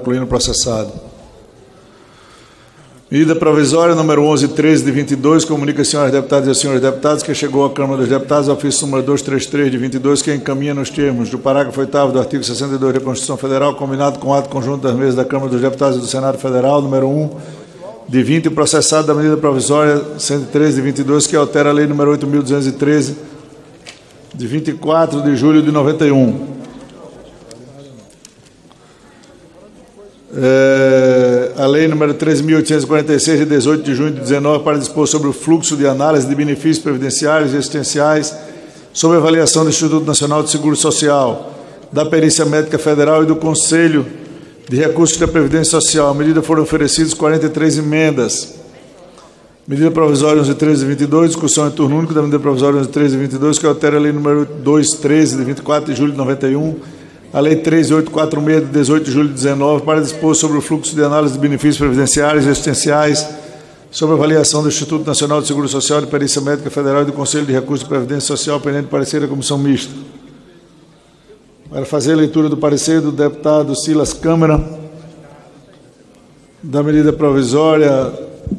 incluindo processado. Medida provisória número 1113 de 22, comunica às senhoras deputadas e aos senhores deputados que chegou à Câmara dos Deputados o ofício número 233 de 22, que encaminha nos termos do parágrafo 8º do artigo 62 da Constituição Federal, combinado com o ato conjunto das mesas da Câmara dos Deputados e do Senado Federal, número 1 de 20, processado da medida provisória 113 de 22, que altera a lei número 8.213 de 24 de julho de 91. A lei número 13.846, de 18 de junho de 19, para dispor sobre o fluxo de análise de benefícios previdenciários e existenciais, sobre avaliação do Instituto Nacional de Seguro Social, da Perícia Médica Federal e do Conselho de Recursos da Previdência Social. A medida foram oferecidas 43 emendas. Medida provisória 1113 de 22, discussão em turno único da medida provisória 1113 de 22, que altera a lei número 213 de 24 de julho de 91, a Lei 13846, de 18 de julho de 19, para dispor sobre o fluxo de análise de benefícios previdenciários e existenciais, sobre a avaliação do Instituto Nacional de Seguro Social, de Perícia Médica Federal e do Conselho de Recursos de Previdência Social, pendente parecer da Comissão Mista. Para fazer a leitura do parecer do deputado Silas Câmara, da medida provisória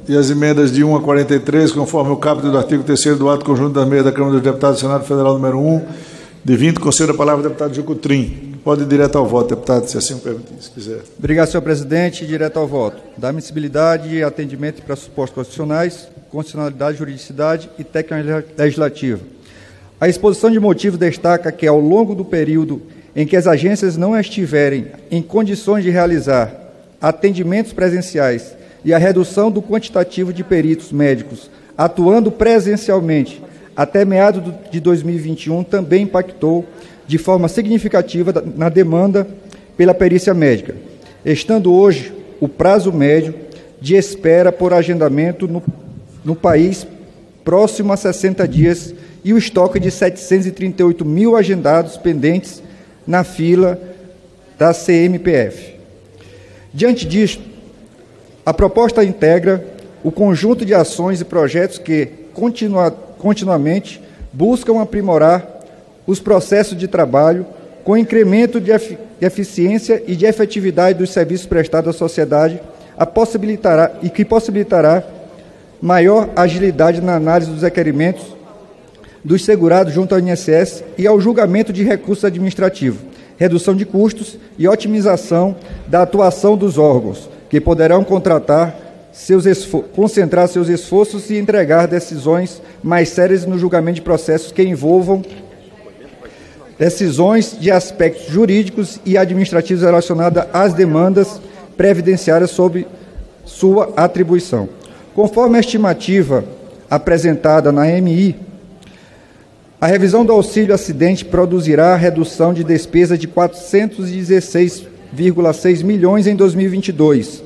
e as emendas de 1 a 43, conforme o caput do artigo 3º do ato conjunto das mesas da Câmara dos Deputados do Senado Federal número 1, de 20, concedo a palavra ao deputado Jucutrim. Pode ir direto ao voto, deputado, se assim o permitir, se quiser. Obrigado, senhor presidente. Direto ao voto. Da admissibilidade, atendimento e pressupostos constitucionais, constitucionalidade, juridicidade e técnica legislativa. A exposição de motivos destaca que, ao longo do período em que as agências não estiverem em condições de realizar atendimentos presenciais e a redução do quantitativo de peritos médicos atuando presencialmente até meados de 2021 também impactou de forma significativa na demanda pela perícia médica, estando hoje o prazo médio de espera por agendamento no país próximo a 60 dias e o estoque de 738 mil agendados pendentes na fila da CMPF. Diante disto, a proposta integra o conjunto de ações e projetos que continuamente buscam aprimorar os processos de trabalho com incremento de eficiência e de efetividade dos serviços prestados à sociedade, que possibilitará maior agilidade na análise dos requerimentos dos segurados junto ao INSS e ao julgamento de recursos administrativos, redução de custos e otimização da atuação dos órgãos, que poderão concentrar seus esforços e entregar decisões mais sérias no julgamento de processos que envolvam decisões de aspectos jurídicos e administrativos relacionados às demandas previdenciárias sob sua atribuição. Conforme a estimativa apresentada na MI, a revisão do auxílio acidente produzirá redução de despesa de 416,6 milhões em 2022,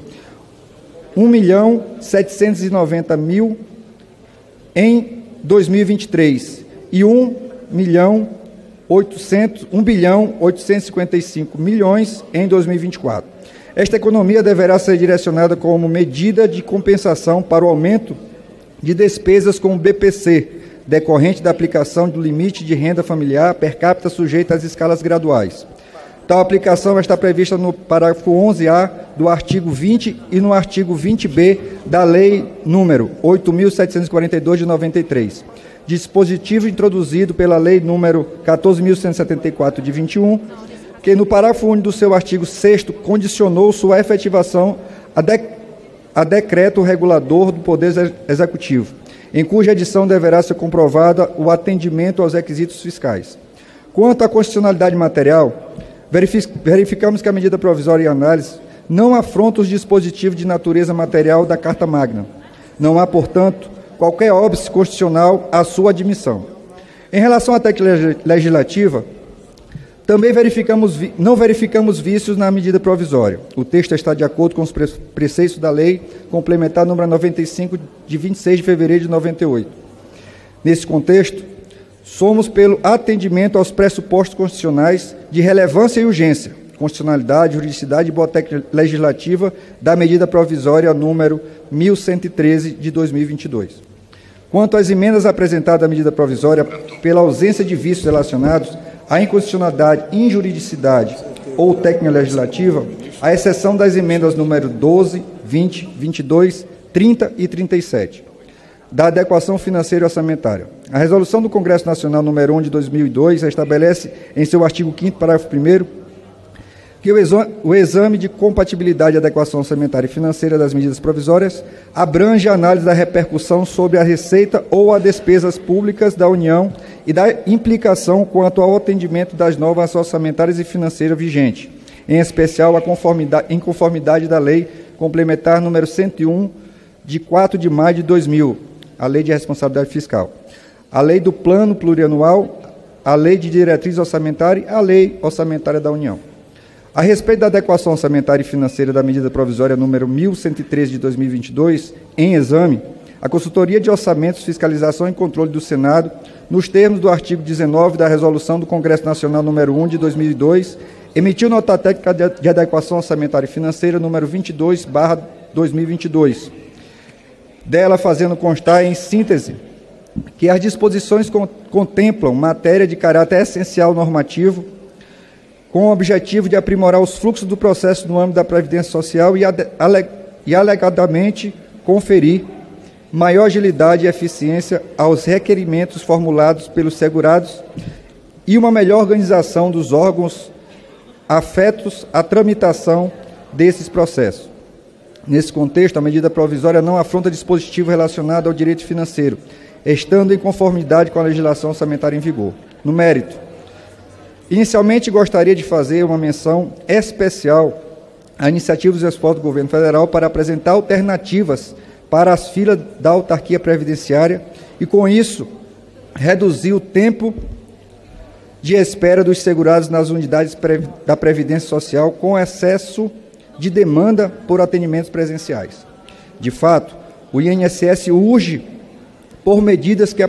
1.790.000 em 2023 e 1.855 milhões em 2024. Esta economia deverá ser direcionada como medida de compensação para o aumento de despesas com o BPC, decorrente da aplicação do limite de renda familiar per capita sujeita às escalas graduais. Tal aplicação está prevista no parágrafo 11A do artigo 20 e no artigo 20B da Lei número 8.742 de 93. Dispositivo introduzido pela Lei número 14.174 de 21, que no parágrafo único do seu artigo 6º condicionou sua efetivação a decreto regulador do Poder Executivo, em cuja edição deverá ser comprovada o atendimento aos requisitos fiscais. Quanto à constitucionalidade material, verificamos que a medida provisória em análise não afronta os dispositivos de natureza material da Carta Magna. Não há, portanto, qualquer óbice constitucional à sua admissão. Em relação à técnica legislativa, também não verificamos vícios na medida provisória. O texto está de acordo com os preceitos da Lei Complementar número 95, de 26 de fevereiro de 98. Nesse contexto, somos pelo atendimento aos pressupostos constitucionais de relevância e urgência, constitucionalidade, juridicidade e boa técnica legislativa da medida provisória número 1113 de 2022. Quanto às emendas apresentadas à medida provisória, pela ausência de vícios relacionados à inconstitucionalidade, injuridicidade ou técnica legislativa, à exceção das emendas número 12, 20, 22, 30 e 37, da adequação financeira e orçamentária. A Resolução do Congresso Nacional número 1 de 2002 estabelece em seu artigo 5º, parágrafo 1º, que o exame de compatibilidade e adequação orçamentária e financeira das medidas provisórias abrange a análise da repercussão sobre a receita ou as despesas públicas da União e da implicação quanto ao atendimento das normas orçamentárias e financeiras vigentes, em especial em conformidade da Lei Complementar número 101, de 4 de maio de 2000, a Lei de Responsabilidade Fiscal, a Lei do Plano Plurianual, a Lei de Diretriz Orçamentária e a Lei Orçamentária da União. A respeito da adequação orçamentária e financeira da medida provisória número 1113 de 2022, em exame, a Consultoria de Orçamentos, Fiscalização e Controle do Senado, nos termos do artigo 19 da Resolução do Congresso Nacional número 1 de 2002, emitiu nota técnica de adequação orçamentária e financeira número 22/2022, dela fazendo constar em síntese que as disposições contemplam matéria de caráter essencial normativo, com o objetivo de aprimorar os fluxos do processo no âmbito da Previdência Social e alegadamente conferir maior agilidade e eficiência aos requerimentos formulados pelos segurados e uma melhor organização dos órgãos afetos à tramitação desses processos. Nesse contexto, a medida provisória não afronta dispositivo relacionado ao direito financeiro, estando em conformidade com a legislação orçamentária em vigor. No mérito, inicialmente, gostaria de fazer uma menção especial à iniciativa dos esforços do governo federal para apresentar alternativas para as filas da autarquia previdenciária e, com isso, reduzir o tempo de espera dos segurados nas unidades da Previdência Social com excesso de demanda por atendimentos presenciais. De fato, o INSS urge por medidas que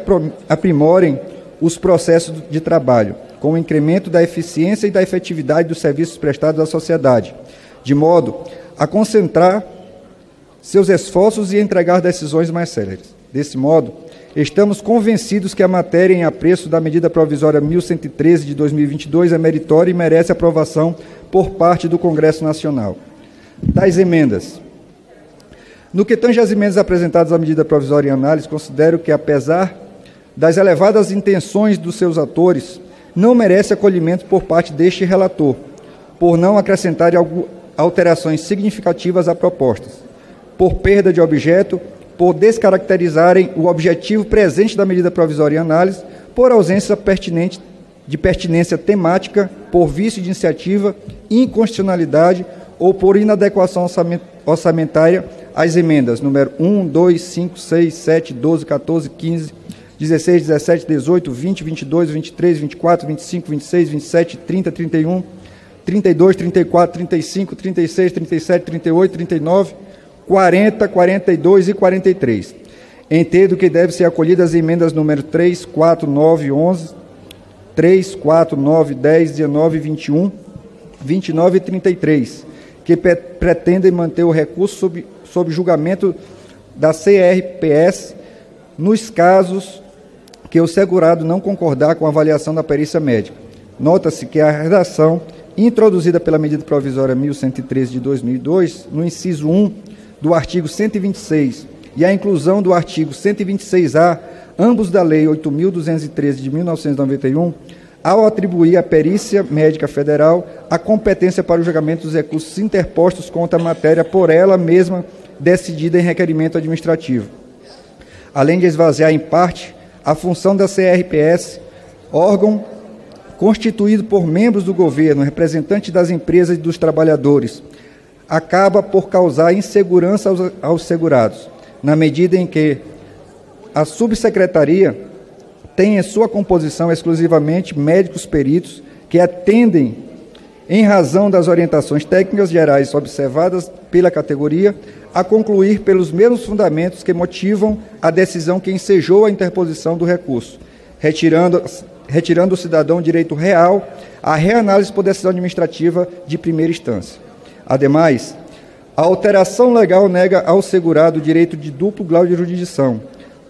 aprimorem os processos de trabalho, com o incremento da eficiência e da efetividade dos serviços prestados à sociedade, de modo a concentrar seus esforços e entregar decisões mais céleres. Desse modo, estamos convencidos que a matéria em apreço da medida provisória 1113 de 2022 é meritória e merece aprovação por parte do Congresso Nacional. Das emendas. No que tange às emendas apresentadas à medida provisória em análise, considero que, apesar das elevadas intenções dos seus autores, não merece acolhimento por parte deste relator, por não acrescentar alterações significativas a propostas, por perda de objeto, por descaracterizarem o objetivo presente da medida provisória em análise, por ausência de pertinência temática, por vício de iniciativa, inconstitucionalidade ou por inadequação orçamentária às emendas número 1, 2, 5, 6, 7, 12, 14, 15, 16, 17, 18, 20, 22, 23, 24, 25, 26, 27, 30, 31, 32, 34, 35, 36, 37, 38, 39, 40, 42 e 43. Entendo que devem ser acolhidas as emendas número 3, 4, 9, 11, 3, 4, 9, 10, 19, 21, 29 e 33, que pretendem manter o recurso sob julgamento da CRPS nos casos que o segurado não concordar com a avaliação da perícia médica. Nota-se que a redação introduzida pela medida provisória 1113 de 2002, no inciso 1 do artigo 126 e a inclusão do artigo 126A, ambos da Lei 8.213 de 1991, ao atribuir à Perícia Médica Federal a competência para o julgamento dos recursos interpostos contra a matéria por ela mesma decidida em requerimento administrativo, além de esvaziar em parte a função da CRPS, órgão constituído por membros do governo, representantes das empresas e dos trabalhadores, acaba por causar insegurança aos segurados, na medida em que a subsecretaria tem em sua composição exclusivamente médicos peritos que atendem, em razão das orientações técnicas gerais observadas pela categoria, a concluir pelos mesmos fundamentos que motivam a decisão que ensejou a interposição do recurso, retirando o cidadão o direito real à reanálise por decisão administrativa de primeira instância. Ademais, a alteração legal nega ao segurado o direito de duplo grau de jurisdição,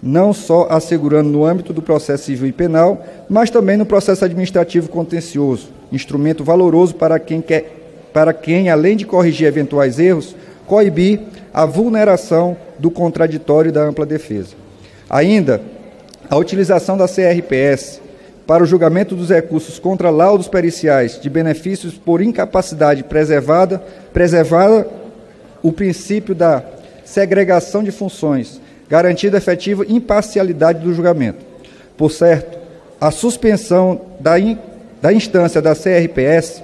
não só assegurando no âmbito do processo civil e penal, mas também no processo administrativo contencioso, instrumento valoroso para quem quer para quem, além de corrigir eventuais erros, coibir a vulneração do contraditório da ampla defesa. Ainda, a utilização da CRPS para o julgamento dos recursos contra laudos periciais de benefícios por incapacidade preservada o princípio da segregação de funções, garantindo a efetiva imparcialidade do julgamento. Por certo, a suspensão da instância da CRPS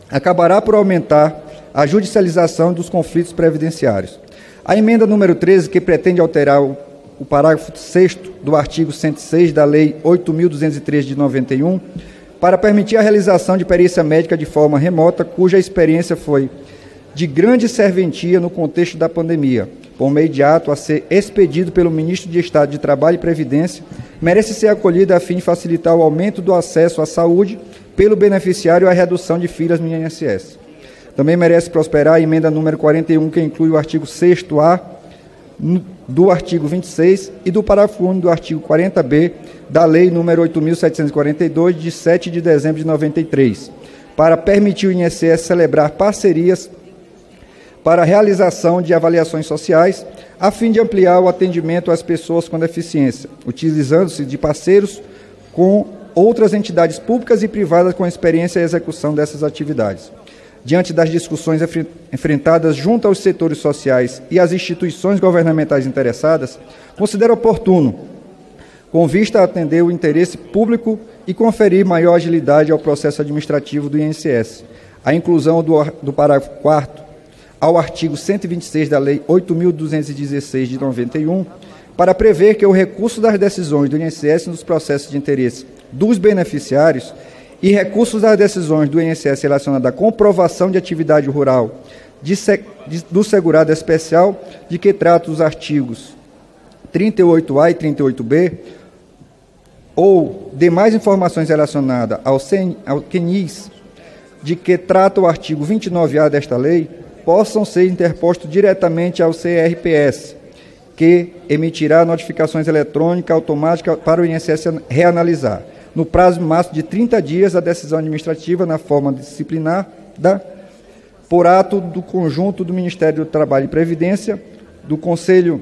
acabará por aumentar a judicialização dos conflitos previdenciários. A emenda número 13, que pretende alterar o parágrafo 6º do artigo 106 da Lei 8.203 de 91, para permitir a realização de perícia médica de forma remota, cuja experiência foi de grande serventia no contexto da pandemia, por meio de ato a ser expedido pelo Ministro de Estado de Trabalho e Previdência, merece ser acolhida a fim de facilitar o aumento do acesso à saúde pelo beneficiário e a redução de filas no INSS. Também merece prosperar a emenda número 41, que inclui o artigo 6º-A do artigo 26 e do parágrafo único do artigo 40b da Lei número 8.742, de 7 de dezembro de 93, para permitir o INSS celebrar parcerias para a realização de avaliações sociais, a fim de ampliar o atendimento às pessoas com deficiência, utilizando-se de parceiros com outras entidades públicas e privadas com experiência em execução dessas atividades. Diante das discussões enfrentadas junto aos setores sociais e às instituições governamentais interessadas, considero oportuno, com vista a atender o interesse público e conferir maior agilidade ao processo administrativo do INSS, a inclusão do parágrafo 4º ao artigo 126 da Lei 8.216 de 91, para prever que o recurso das decisões do INSS nos processos de interesse dos beneficiários e recursos das decisões do INSS relacionadas à comprovação de atividade rural do segurado especial, de que tratam os artigos 38A e 38B, ou demais informações relacionadas ao CNIS, de que trata o artigo 29A desta lei, possam ser interpostos diretamente ao CRPS, que emitirá notificações eletrônicas automáticas para o INSS reanalisar, no prazo máximo de 30 dias, a decisão administrativa na forma disciplinar por ato do conjunto do Ministério do Trabalho e Previdência, do Conselho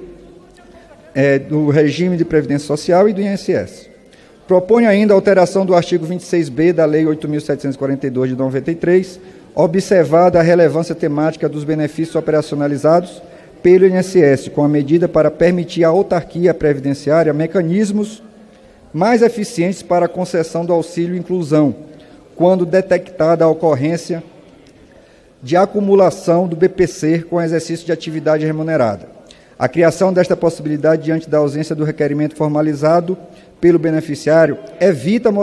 do Regime de Previdência Social e do INSS. Propõe ainda a alteração do artigo 26b da Lei 8.742 de 93, observada a relevância temática dos benefícios operacionalizados pelo INSS, com a medida para permitir à autarquia previdenciária mecanismos mais eficientes para a concessão do auxílio inclusão, quando detectada a ocorrência de acumulação do BPC com exercício de atividade remunerada. A criação desta possibilidade diante da ausência do requerimento formalizado pelo beneficiário evita a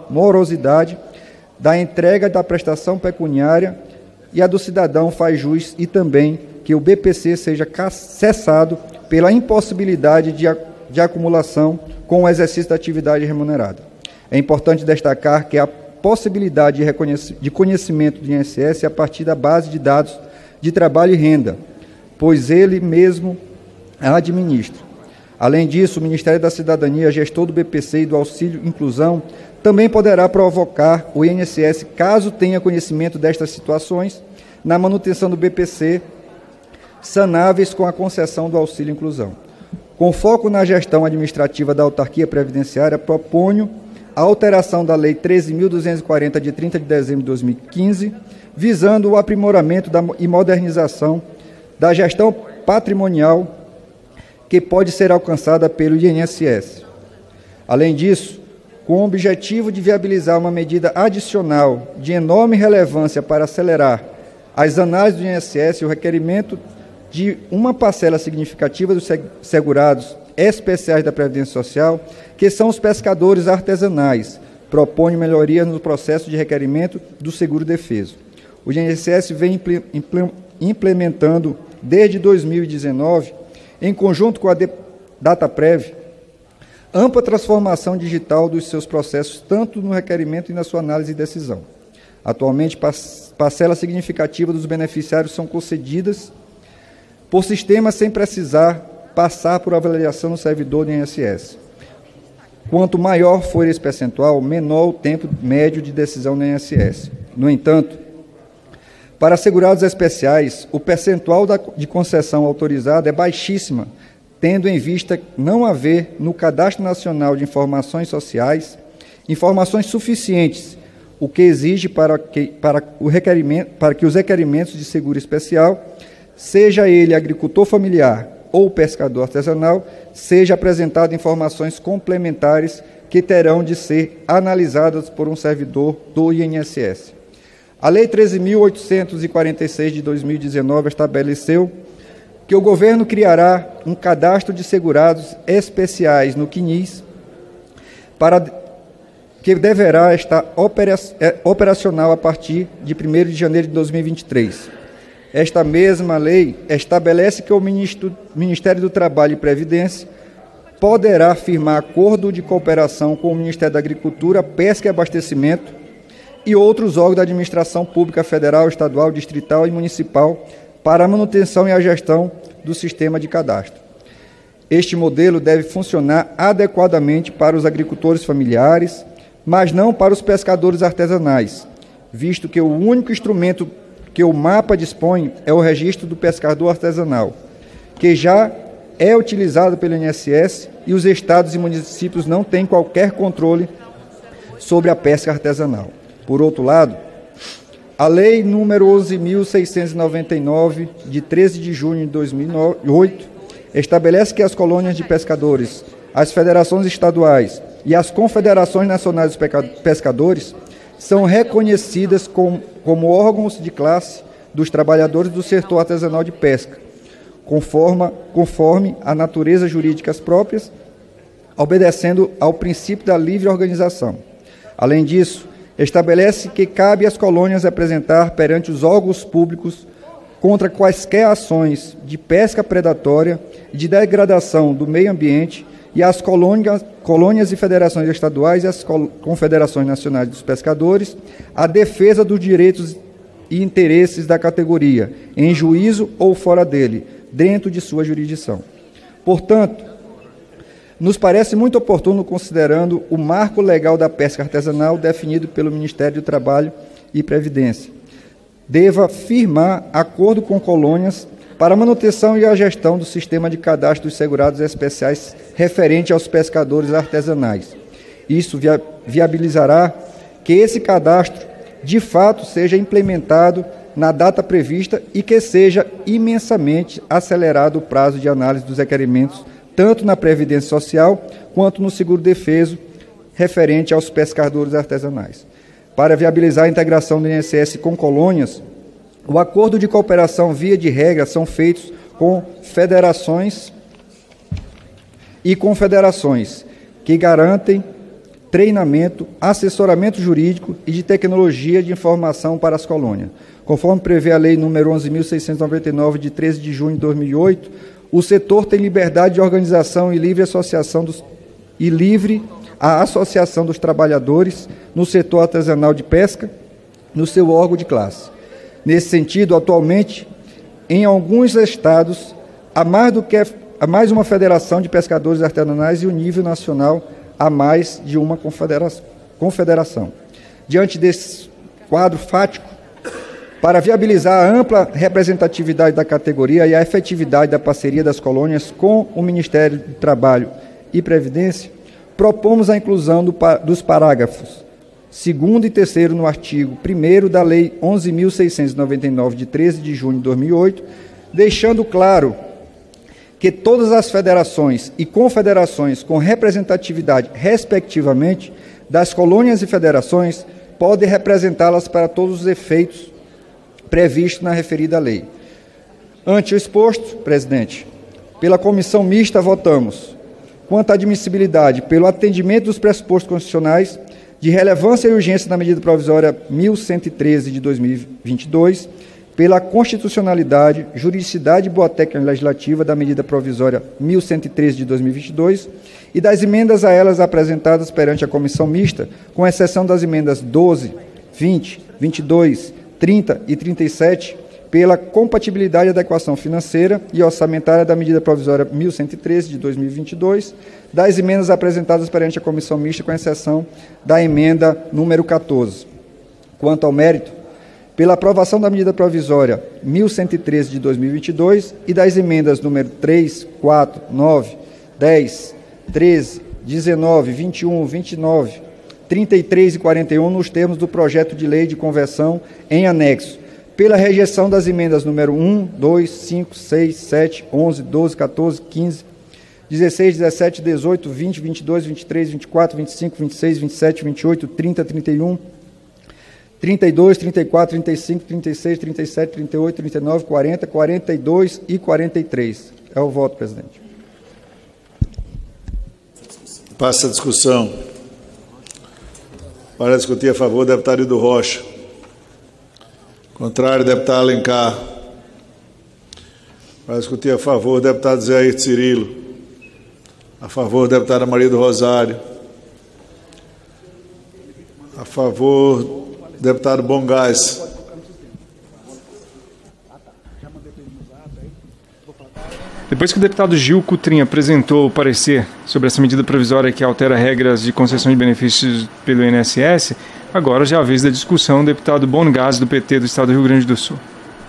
morosidade da entrega da prestação pecuniária e a do cidadão faz jus e também que o BPC seja cessado pela impossibilidade de acumulação com o exercício da atividade remunerada. É importante destacar que a possibilidade de conhecimento do INSS é a partir da base de dados de trabalho e renda, pois ele mesmo a administra. Além disso, o Ministério da Cidadania, gestor do BPC e do Auxílio Inclusão, também poderá provocar o INSS, caso tenha conhecimento destas situações, na manutenção do BPC, sanáveis com a concessão do Auxílio Inclusão. Com foco na gestão administrativa da autarquia previdenciária, proponho a alteração da Lei 13.240, de 30 de dezembro de 2015, visando o aprimoramento e modernização da gestão patrimonial que pode ser alcançada pelo INSS. Além disso, com o objetivo de viabilizar uma medida adicional de enorme relevância para acelerar as análises do INSS, o requerimento de uma parcela significativa dos segurados especiais da Previdência Social, que são os pescadores artesanais, propõe melhoria no processo de requerimento do seguro-defeso. O INSS vem implementando, desde 2019, em conjunto com a Dataprev, ampla transformação digital dos seus processos, tanto no requerimento e na sua análise e decisão. Atualmente, parcela significativa dos beneficiários são concedidas por sistema sem precisar passar por avaliação no servidor do INSS. Quanto maior for esse percentual, menor o tempo médio de decisão do INSS. No entanto, Para segurados especiais, o percentual de concessão autorizada é baixíssima, tendo em vista não haver no Cadastro Nacional de Informações Sociais informações suficientes, o que exige para que os requerimentos de seguro especial, seja ele agricultor familiar ou pescador artesanal, seja apresentado informações complementares que terão de ser analisadas por um servidor do INSS. A Lei 13.846 de 2019 estabeleceu que o governo criará um cadastro de segurados especiais no CNIS, que deverá estar operacional a partir de 1º de janeiro de 2023. Esta mesma lei estabelece que o Ministério do Trabalho e Previdência poderá firmar acordo de cooperação com o Ministério da Agricultura, Pesca e Abastecimento e outros órgãos da administração pública federal, estadual, distrital e municipal para a manutenção e a gestão do sistema de cadastro. Este modelo deve funcionar adequadamente para os agricultores familiares, mas não para os pescadores artesanais, visto que o único instrumento que o mapa dispõe é o registro do pescador artesanal, que já é utilizado pelo INSS e os estados e municípios não têm qualquer controle sobre a pesca artesanal. Por outro lado, a Lei nº 11.699, de 13 de junho de 2008, estabelece que as colônias de pescadores, as federações estaduais e as confederações nacionais dos pescadores são reconhecidas como órgãos de classe dos trabalhadores do setor artesanal de pesca, conforme a natureza jurídicas próprias, obedecendo ao princípio da livre organização. Além disso, estabelece que cabe às colônias apresentar perante os órgãos públicos contra quaisquer ações de pesca predatória e de degradação do meio ambiente e às colônias e federações estaduais e as confederações nacionais dos pescadores a defesa dos direitos e interesses da categoria, em juízo ou fora dele, dentro de sua jurisdição. Portanto, nos parece muito oportuno, considerando o marco legal da pesca artesanal definido pelo Ministério do Trabalho e Previdência, deva firmar acordo com colônias para a manutenção e a gestão do sistema de cadastro dos segurados especiais referente aos pescadores artesanais. Isso viabilizará que esse cadastro, de fato, seja implementado na data prevista e que seja imensamente acelerado o prazo de análise dos requerimentos, tanto na Previdência Social quanto no seguro-defeso referente aos pescadores artesanais. Para viabilizar a integração do INSS com colônias, o acordo de cooperação, via de regra, são feitos com federações e confederações que garantem treinamento, assessoramento jurídico e de tecnologia de informação para as colônias. Conforme prevê a Lei nº 11.699, de 13 de junho de 2008, o setor tem liberdade de organização e livre a associação dos trabalhadores no setor artesanal de pesca, no seu órgão de classe. Nesse sentido, atualmente, em alguns estados, há mais uma federação de pescadores artesanais e o nível nacional há mais de uma confederação. Diante desse quadro fático, para viabilizar a ampla representatividade da categoria e a efetividade da parceria das colônias com o Ministério do Trabalho e Previdência, propomos a inclusão dos parágrafos 2º e 3º no artigo 1º da Lei 11.699, de 13 de junho de 2008, deixando claro que todas as federações e confederações com representatividade, respectivamente, das colônias e federações, podem representá-las para todos os efeitos previsto na referida lei. Ante o exposto, presidente, pela comissão mista votamos, quanto à admissibilidade, pelo atendimento dos pressupostos constitucionais de relevância e urgência da medida provisória 1113 de 2022, pela constitucionalidade, juridicidade e boa técnica legislativa da medida provisória 1113 de 2022 e das emendas a elas apresentadas perante a comissão mista, com exceção das emendas 12, 20, 22, 30 e 37, pela compatibilidade e adequação financeira e orçamentária da medida provisória 1113 de 2022, das emendas apresentadas perante a comissão mista, com exceção da emenda número 14. Quanto ao mérito, pela aprovação da medida provisória 1113 de 2022 e das emendas número 3, 4, 9, 10, 13, 19, 21, 29, 33 e 41 nos termos do projeto de lei de conversão em anexo, pela rejeição das emendas número 1, 2, 5, 6, 7, 11, 12, 14, 15, 16, 17, 18, 20, 22, 23, 24, 25, 26, 27, 28, 30, 31, 32, 34, 35, 36, 37, 38, 39, 40, 42 e 43. É o voto, presidente. Passa a discussão. Para discutir a favor, deputado Hildo Rocha. Contrário, deputado Alencar. Para discutir a favor, deputado Zé Ayrton Cirilo. A favor, deputada Maria do Rosário. A favor, deputado Bongás. Depois que o deputado Gil Cutrim apresentou o parecer sobre essa medida provisória que altera regras de concessão de benefícios pelo INSS, agora já é a vez da discussão, o deputado Bongás, do PT do Estado do Rio Grande do Sul.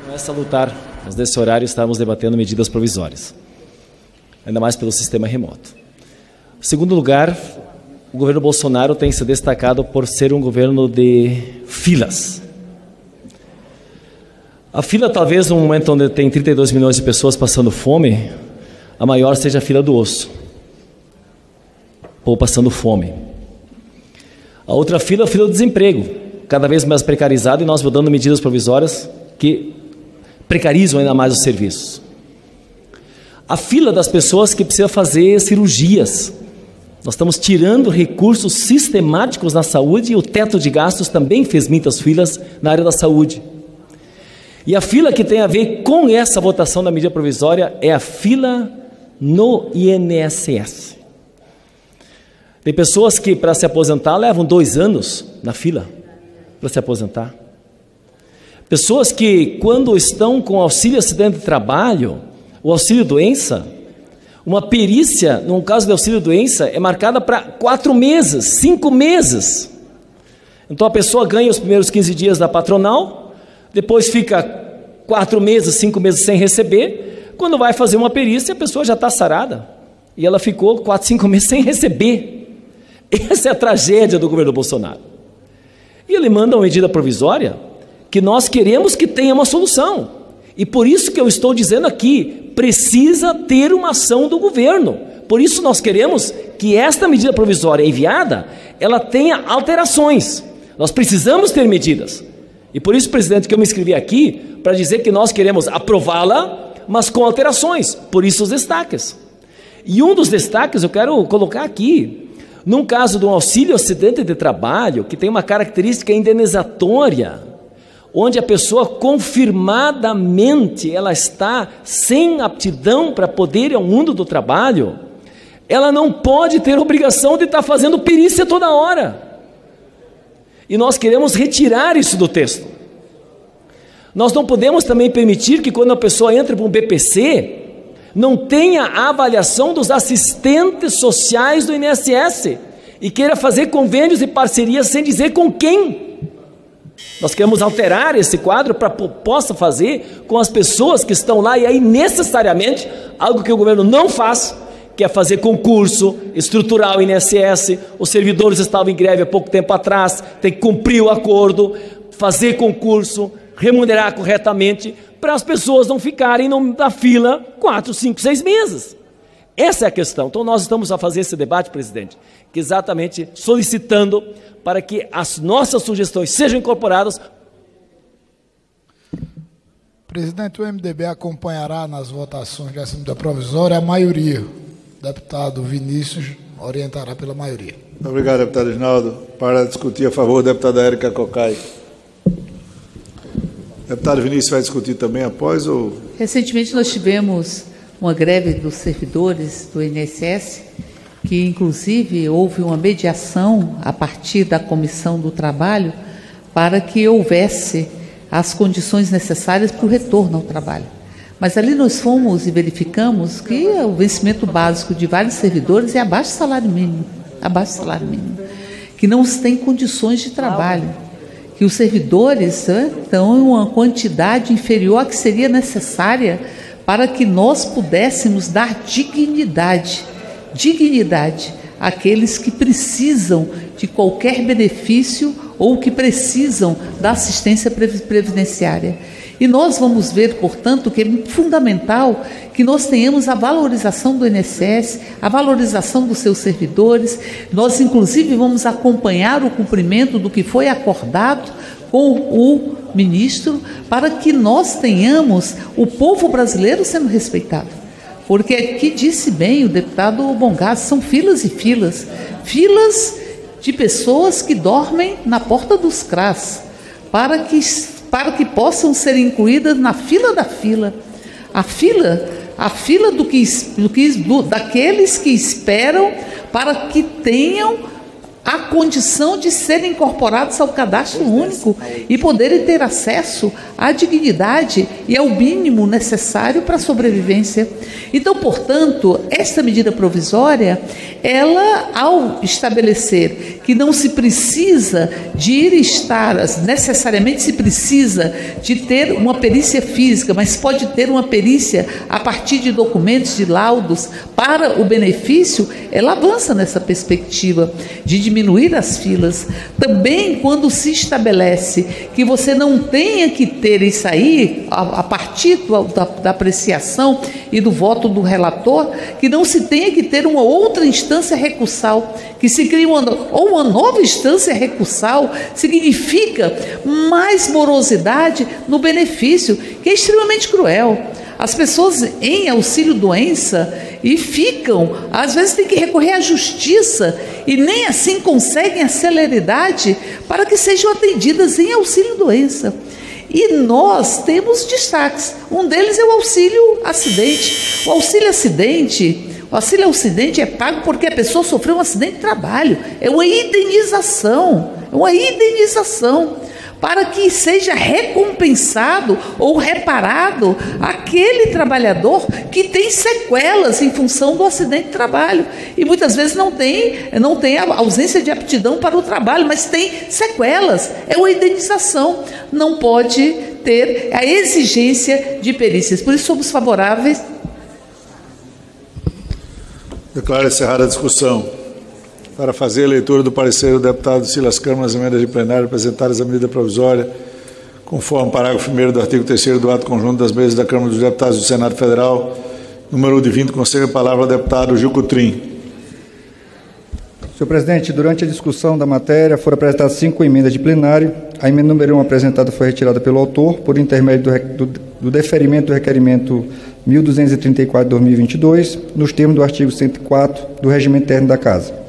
Não é salutar, mas nesse horário estamos debatendo medidas provisórias, ainda mais pelo sistema remoto. Em segundo lugar, o governo Bolsonaro tem se destacado por ser um governo de filas. A fila, talvez, no momento onde tem 32 milhões de pessoas passando fome, a maior seja a fila do osso, ou passando fome. A outra fila é a fila do desemprego, cada vez mais precarizado, e nós vamos dando medidas provisórias que precarizam ainda mais os serviços. A fila das pessoas que precisam fazer cirurgias. Nós estamos tirando recursos sistemáticos na saúde e o teto de gastos também fez muitas filas na área da saúde. E a fila que tem a ver com essa votação da medida provisória é a fila no INSS. Tem pessoas que, para se aposentar, levam 2 anos na fila para se aposentar. Pessoas que, quando estão com auxílio acidente de trabalho, o auxílio doença, uma perícia, no caso de auxílio doença, é marcada para 4 meses, 5 meses. Então a pessoa ganha os primeiros 15 dias da patronal, depois fica 4 meses, 5 meses sem receber. Quando vai fazer uma perícia, a pessoa já está sarada. E ela ficou 4, 5 meses sem receber. Essa é a tragédia do governo Bolsonaro. E ele manda uma medida provisória que nós queremos que tenha uma solução. E por isso que eu estou dizendo aqui, precisa ter uma ação do governo. Por isso nós queremos que esta medida provisória enviada, ela tenha alterações. Nós precisamos ter medidas. E por isso, presidente, que eu me inscrevi aqui, para dizer que nós queremos aprová-la, mas com alterações. Por isso os destaques. E um dos destaques eu quero colocar aqui, num caso de um auxílio acidente de trabalho, que tem uma característica indenizatória, onde a pessoa confirmadamente ela está sem aptidão para poder ir ao mundo do trabalho, ela não pode ter obrigação de estar fazendo perícia toda hora. E nós queremos retirar isso do texto. Nós não podemos também permitir que quando a pessoa entra para um BPC, não tenha a avaliação dos assistentes sociais do INSS e queira fazer convênios e parcerias sem dizer com quem. Nós queremos alterar esse quadro para que possa fazer com as pessoas que estão lá, e aí necessariamente, algo que o governo não faz, que é fazer concurso, estruturar o INSS, os servidores estavam em greve há pouco tempo atrás, tem que cumprir o acordo, fazer concurso, remunerar corretamente, para as pessoas não ficarem na fila 4, 5, 6 meses. Essa é a questão. Então nós estamos a fazer esse debate, presidente, que exatamente solicitando para que as nossas sugestões sejam incorporadas. Presidente, o MDB acompanhará nas votações dessa medida provisória a maioria. O deputado Vinícius orientará pela maioria. Obrigado, deputado Reginaldo. Para discutir a favor, a deputada Érica Cocai. Deputado Vinícius vai discutir também após ou... Recentemente nós tivemos uma greve dos servidores do INSS, que inclusive houve uma mediação a partir da Comissão do Trabalho para que houvesse as condições necessárias para o retorno ao trabalho. Mas ali nós fomos e verificamos que o vencimento básico de vários servidores é abaixo do salário mínimo, que não têm condições de trabalho, que que os servidores estão em uma quantidade inferior à que seria necessária para que nós pudéssemos dar dignidade àqueles que precisam de qualquer benefício ou que precisam da assistência previdenciária. E nós vamos ver, portanto, que é fundamental que nós tenhamos a valorização do INSS, a valorização dos seus servidores. Nós, inclusive, vamos acompanhar o cumprimento do que foi acordado com o ministro, para que nós tenhamos o povo brasileiro sendo respeitado. Porque aqui disse bem o deputado Bongás, são filas e filas de pessoas que dormem na porta dos CRAS, para que possam ser incluídas na fila da fila. A fila daqueles que esperam para que tenham a condição de serem incorporados ao cadastro único e poderem ter acesso à dignidade e ao mínimo necessário para a sobrevivência. Então, portanto, esta medida provisória, ela, ao estabelecer que não se precisa de necessariamente se precisa de ter uma perícia física, mas pode ter uma perícia a partir de documentos, de laudos, para o benefício, ela avança nessa perspectiva de diminuir as filas. Também, quando se estabelece que você não tenha que ter isso aí, a partir da apreciação e do voto do relator, que não se tenha que ter uma outra instância recursal, que se crie uma nova instância recursal, significa mais morosidade no benefício, que é extremamente cruel. As pessoas em auxílio-doença e às vezes tem que recorrer à justiça e nem assim conseguem a celeridade para que sejam atendidas em auxílio-doença. E nós temos destaques. Um deles é o auxílio-acidente. O auxílio-acidente é pago porque a pessoa sofreu um acidente de trabalho. É uma indenização. Para que seja recompensado ou reparado aquele trabalhador que tem sequelas em função do acidente de trabalho. E muitas vezes não tem a ausência de aptidão para o trabalho, mas tem sequelas. É uma indenização. Não pode ter a exigência de perícias. Por isso somos favoráveis. Declaro encerrada a discussão. Para fazer a leitura do parecer do deputado Silas Câmara nas emendas de plenário apresentadas à medida provisória, conforme o parágrafo 1º do artigo 3º do ato conjunto das mesas da Câmara dos Deputados do Senado Federal, número de 20, concede a palavra ao deputado Gil Cotrim. Senhor presidente, durante a discussão da matéria foram apresentadas 5 emendas de plenário. A emenda número 1 apresentada foi retirada pelo autor por intermédio do deferimento do requerimento 1234 de 2022, nos termos do artigo 104 do Regimento Interno da Casa.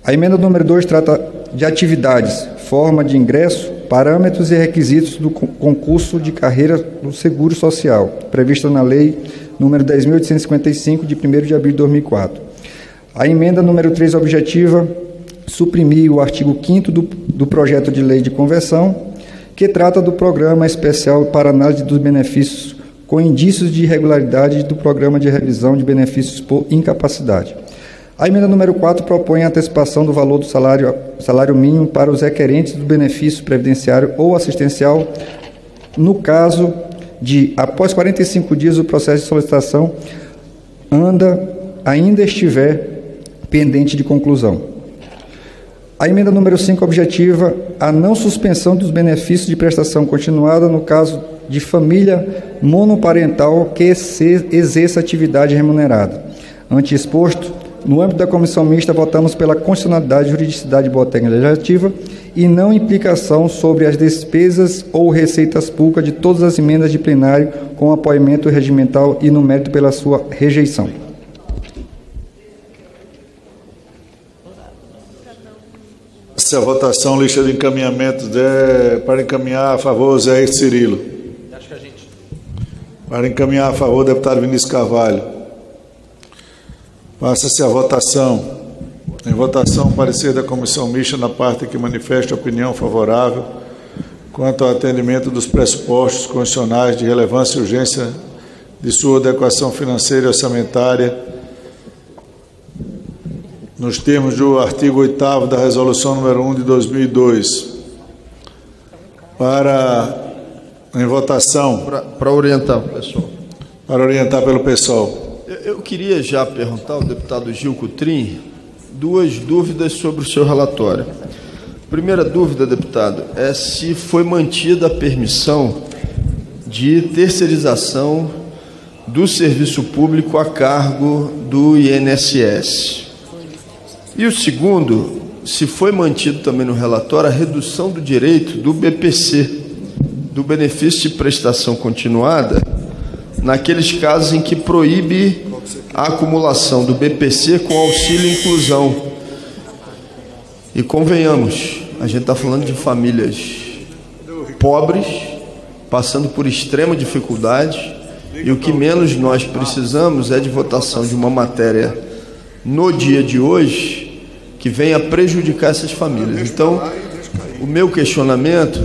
A emenda número 2 trata de atividades, forma de ingresso, parâmetros e requisitos do concurso de carreira do Seguro Social, prevista na Lei número 10.855, de 1º de abril de 2004. A emenda número 3 objetiva suprimir o artigo 5º do projeto de lei de conversão, que trata do Programa Especial para Análise dos Benefícios com indícios de irregularidade do Programa de Revisão de Benefícios por Incapacidade. A emenda número 4 propõe a antecipação do valor do salário mínimo para os requerentes do benefício previdenciário ou assistencial, no caso de, após 45 dias, o processo de solicitação ainda estiver pendente de conclusão. A emenda número 5 objetiva a não suspensão dos benefícios de prestação continuada no caso de família monoparental que exerça atividade remunerada. Ante exposto, no âmbito da comissão mista, votamos pela constitucionalidade e juridicidade de boa técnica legislativa e não implicação sobre as despesas ou receitas públicas de todas as emendas de plenário com apoiamento regimental e no mérito pela sua rejeição. Se a votação, lista de encaminhamento para encaminhar a favor, Zé Cirilo. Para encaminhar a favor, deputado Vinícius Carvalho. Passa-se a votação. Em votação, o parecer da comissão mista na parte que manifesta opinião favorável quanto ao atendimento dos pressupostos constitucionais de relevância e urgência de sua adequação financeira e orçamentária, nos termos do artigo 8º da Resolução número 1 de 2002. Em votação. Para orientar o pessoal. Para orientar pelo pessoal. Eu queria já perguntar ao deputado Gil Cutrim duas dúvidas sobre o seu relatório. Primeira dúvida, deputado, é se foi mantida a permissão de terceirização do serviço público a cargo do INSS. E o segundo, se foi mantido também no relatório a redução do direito do BPC, do benefício de prestação continuada, naqueles casos em que proíbe a acumulação do BPC com auxílio e inclusão. E convenhamos, a gente está falando de famílias pobres, passando por extrema dificuldade, e o que menos nós precisamos é de votação de uma matéria no dia de hoje que venha prejudicar essas famílias. Então, o meu questionamento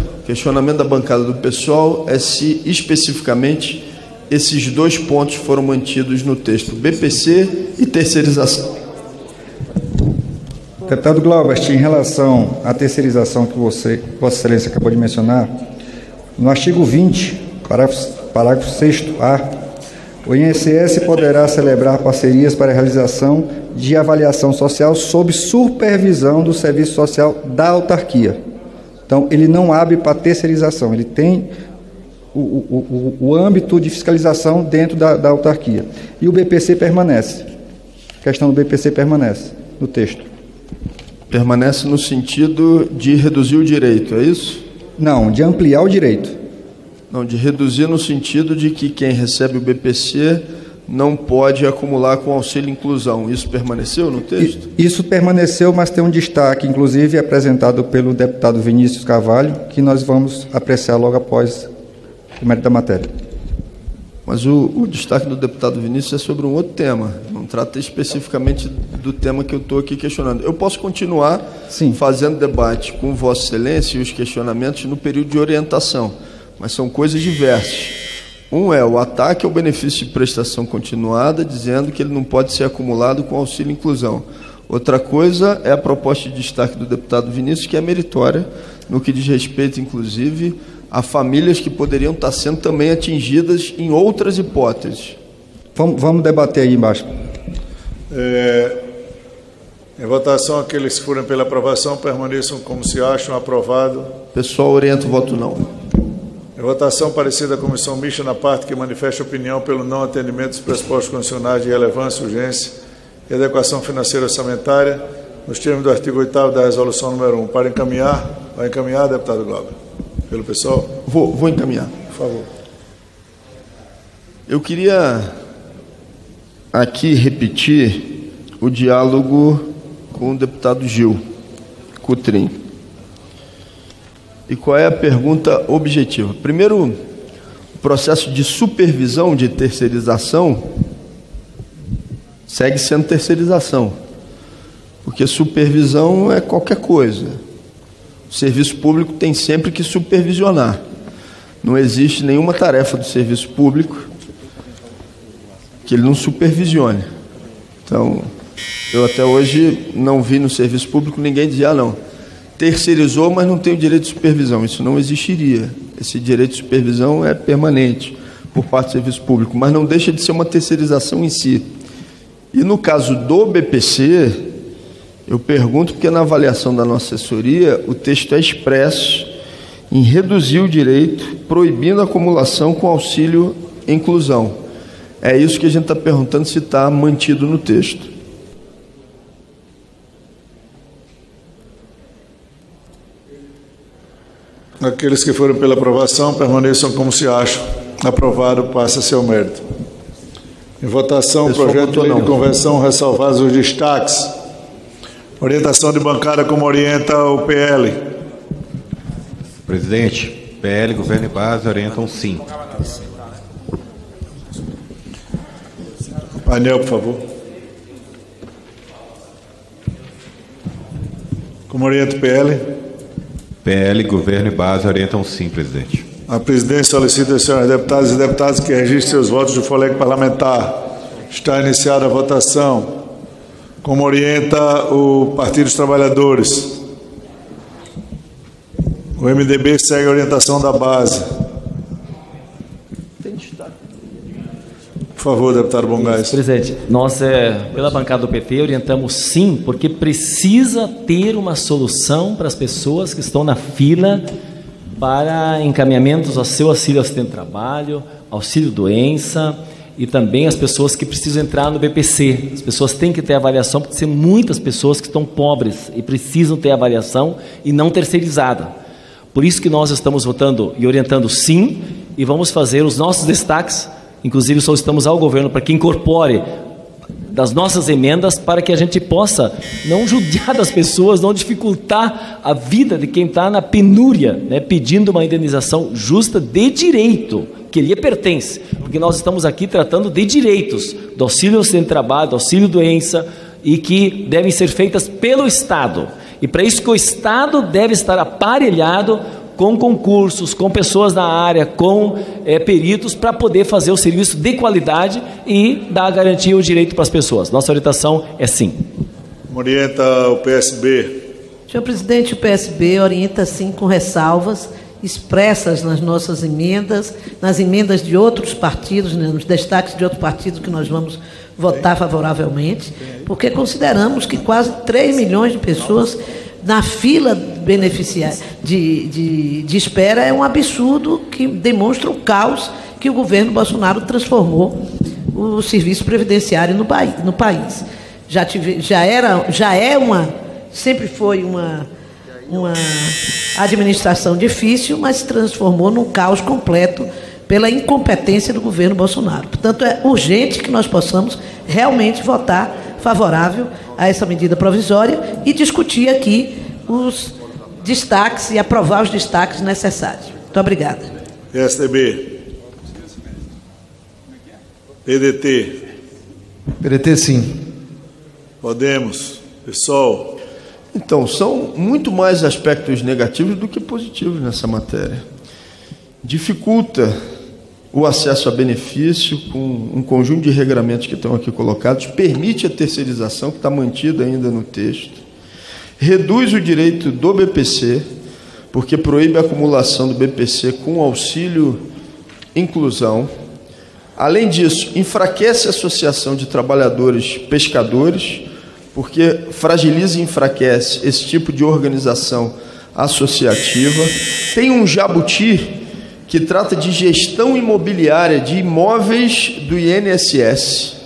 da bancada do pessoal, é se especificamente esses dois pontos foram mantidos no texto, BPC e terceirização. Deputado Glaubert, em relação à terceirização que Vossa Excelência acabou de mencionar, no artigo 20, parágrafo 6º-A, o INSS poderá celebrar parcerias para a realização de avaliação social sob supervisão do Serviço Social da autarquia. Então, ele não abre para terceirização, ele tem o âmbito de fiscalização dentro da autarquia. E o BPC permanece. A questão do BPC permanece no texto. Permanece no sentido de reduzir o direito, é isso? Não, de ampliar o direito. Não, de reduzir no sentido de que quem recebe o BPC não pode acumular com auxílio inclusão. Isso permaneceu no texto? Isso permaneceu, mas tem um destaque, inclusive apresentado pelo deputado Vinícius Carvalho, que nós vamos apreciar logo após o mérito da matéria. Mas o destaque do deputado Vinícius é sobre um outro tema, não trata especificamente do tema que eu estou aqui questionando. Eu posso continuar fazendo debate com Vossa Excelência e os questionamentos no período de orientação, mas são coisas diversas. Um é o ataque ao benefício de prestação continuada, dizendo que ele não pode ser acumulado com auxílio e inclusão. Outra coisa é a proposta de destaque do deputado Vinícius, que é meritória, no que diz respeito, inclusive, a famílias que poderiam estar sendo também atingidas em outras hipóteses. Vamos debater aí embaixo. Em votação, aqueles que forem pela aprovação permaneçam como se acham. Aprovado. Pessoal, orienta o voto não. Em votação, parecer da comissão mista na parte que manifesta opinião pelo não atendimento dos pressupostos condicionais de relevância, urgência e adequação financeira orçamentária, nos termos do artigo 8º da resolução número 1. Para encaminhar, vai encaminhar, deputado Glauber? Pelo pessoal? Vou encaminhar. Por favor. Eu queria aqui repetir o diálogo com o deputado Gil Cutrim. E qual é a pergunta objetiva? Primeiro, o processo de supervisão de terceirização segue sendo terceirização, porque supervisão é qualquer coisa. O serviço público tem sempre que supervisionar. Não existe nenhuma tarefa do serviço público que ele não supervisione. Então, eu até hoje não vi no serviço público ninguém dizer, não, terceirizou, mas não tem o direito de supervisão. Isso não existiria. Esse direito de supervisão é permanente por parte do serviço público, mas não deixa de ser uma terceirização em si. E no caso do BPC, eu pergunto porque na avaliação da nossa assessoria o texto é expresso em reduzir o direito, proibindo a acumulação com auxílio e inclusão. É isso que a gente está perguntando se está mantido no texto. Aqueles que forem pela aprovação permaneçam como se acham. Aprovado, passa a seu mérito. Em votação, o projeto de lei de convenção, ressalvados os destaques. Orientação de bancada, como orienta o PL. Presidente, PL, Governo e Base orientam sim. Painel, por favor. Como orienta o PL? PL, Governo e Base orientam sim, presidente. A presidência solicita aos senhores deputados e deputadas que registrem seus votos do folheto parlamentar. Está iniciada a votação. Como orienta o Partido dos Trabalhadores? O MDB segue a orientação da base. Por favor, deputado Bongás. Presidente, nós, pela bancada do PT, orientamos sim, porque precisa ter uma solução para as pessoas que estão na fila para encaminhamentos ao seu auxílio assistente de trabalho, auxílio doença e também as pessoas que precisam entrar no BPC. As pessoas têm que ter avaliação, porque tem muitas pessoas que estão pobres e precisam ter avaliação e não terceirizada. Por isso que nós estamos votando e orientando sim, e vamos fazer os nossos destaques. Inclusive, solicitamos ao governo para que incorpore das nossas emendas para que a gente possa não judiar das pessoas, não dificultar a vida de quem está na penúria, né, pedindo uma indenização justa de direito, que lhe pertence, porque nós estamos aqui tratando de direitos, do auxílio sem trabalho, do auxílio doença, e que devem ser feitas pelo Estado. E para isso que o Estado deve estar aparelhado com concursos, com pessoas na área, com peritos, para poder fazer o serviço de qualidade e dar a garantia e o direito para as pessoas. Nossa orientação é sim. Orienta o PSB. Senhor presidente, o PSB orienta sim com ressalvas expressas nas nossas emendas, nas emendas de outros partidos, né, nos destaques de outros partidos que nós vamos votar favoravelmente, porque consideramos que quase 3 milhões de pessoas na fila beneficiária de espera é um absurdo que demonstra o caos que o governo Bolsonaro transformou o serviço previdenciário no país. Sempre foi uma administração difícil, mas se transformou num caos completo pela incompetência do governo Bolsonaro. Portanto, é urgente que nós possamos realmente votar favorável a essa medida provisória e discutir aqui os destaques e aprovar os destaques necessários. Muito obrigada. PSDB. PDT. PDT, sim. Podemos. PSOL. Então, são muito mais aspectos negativos do que positivos nessa matéria. Dificulta o acesso a benefício com um conjunto de regramentos que estão aqui colocados, permite a terceirização, que está mantida ainda no texto, reduz o direito do BPC, porque proíbe a acumulação do BPC com auxílio inclusão. Além disso, enfraquece a associação de trabalhadores pescadores, porque fragiliza e enfraquece esse tipo de organização associativa. Tem um jabuti que trata de gestão imobiliária de imóveis do INSS,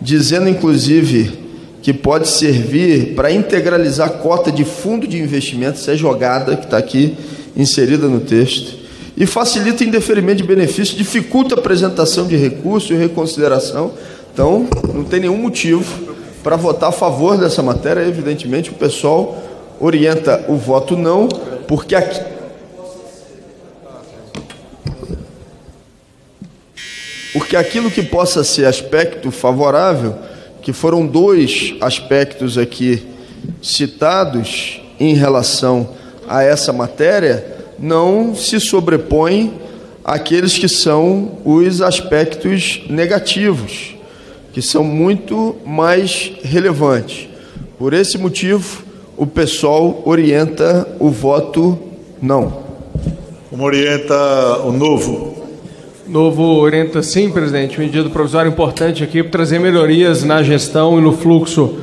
dizendo, inclusive, que pode servir para integralizar a cota de fundo de investimento, essa é jogada que está aqui inserida no texto, e facilita o indeferimento de benefício, dificulta a apresentação de recurso e reconsideração. Então, não tem nenhum motivo para votar a favor dessa matéria. Evidentemente, o pessoal orienta o voto não, porque aquilo que possa ser aspecto favorável, que foram 2 aspectos aqui citados em relação a essa matéria, não se sobrepõe àqueles que são os aspectos negativos, que são muito mais relevantes. Por esse motivo, o PSOL orienta o voto não. Como orienta o Novo? Novo orienta sim, presidente, medida provisória importante aqui para trazer melhorias na gestão e no fluxo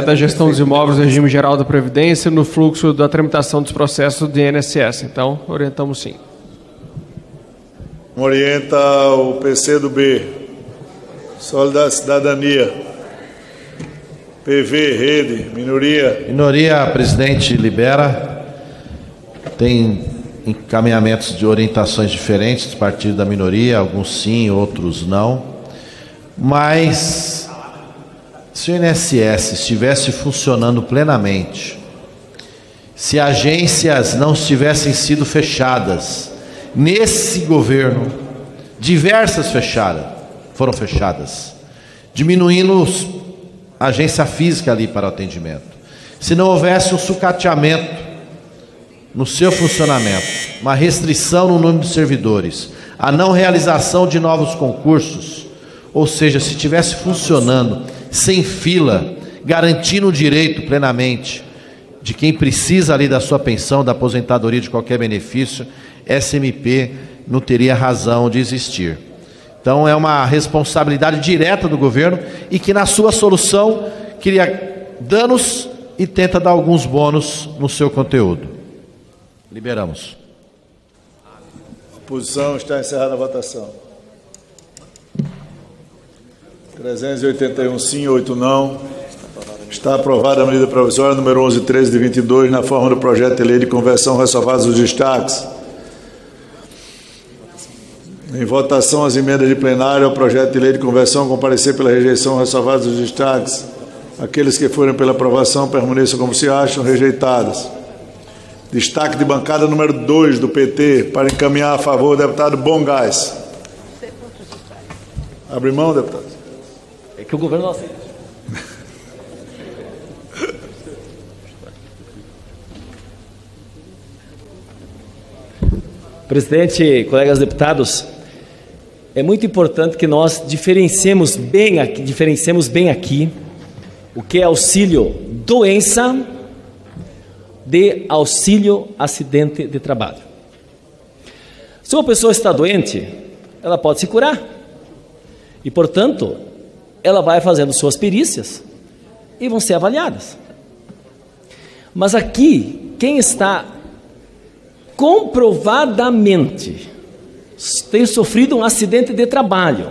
da gestão dos imóveis do regime geral da Previdência, no fluxo da tramitação dos processos do INSS. Então, orientamos sim. Orienta o PCdoB, Solidariedade Cidadania, PV, Rede, minoria. Minoria, presidente, libera. Tem encaminhamentos de orientações diferentes dos partidos da minoria, alguns sim, outros não. Mas, se o INSS estivesse funcionando plenamente, se agências não tivessem sido fechadas, nesse governo, diversas foram fechadas, diminuindo a agência física ali para o atendimento. Se não houvesse um sucateamento no seu funcionamento, uma restrição no número de servidores, a não realização de novos concursos, ou seja, se estivesse funcionando sem fila, garantindo o direito plenamente de quem precisa ali da sua pensão, da aposentadoria, de qualquer benefício, SMP não teria razão de existir. Então é uma responsabilidade direta do governo e que na sua solução cria danos e tenta dar alguns bônus no seu conteúdo. Liberamos. Oposição, está encerrada a votação. 381 sim, 8 não. Está aprovada a medida provisória número 1113 de 22, na forma do projeto de lei de conversão, ressalvados os destaques. Em votação, as emendas de plenário ao projeto de lei de conversão, comparecer pela rejeição, ressalvados os destaques. Aqueles que forem pela aprovação permaneçam como se acham, rejeitadas. Destaque de bancada número 2 do PT, para encaminhar a favor, deputado Bongás. Abre mão, deputado. É que o governo não aceita. Presidente, colegas deputados, é muito importante que nós diferenciemos bem aqui o que é auxílio doença de auxílio acidente de trabalho. Se uma pessoa está doente, ela pode se curar e, portanto, ela vai fazendo suas perícias e vão ser avaliadas. Mas aqui, quem está comprovadamente tem sofrido um acidente de trabalho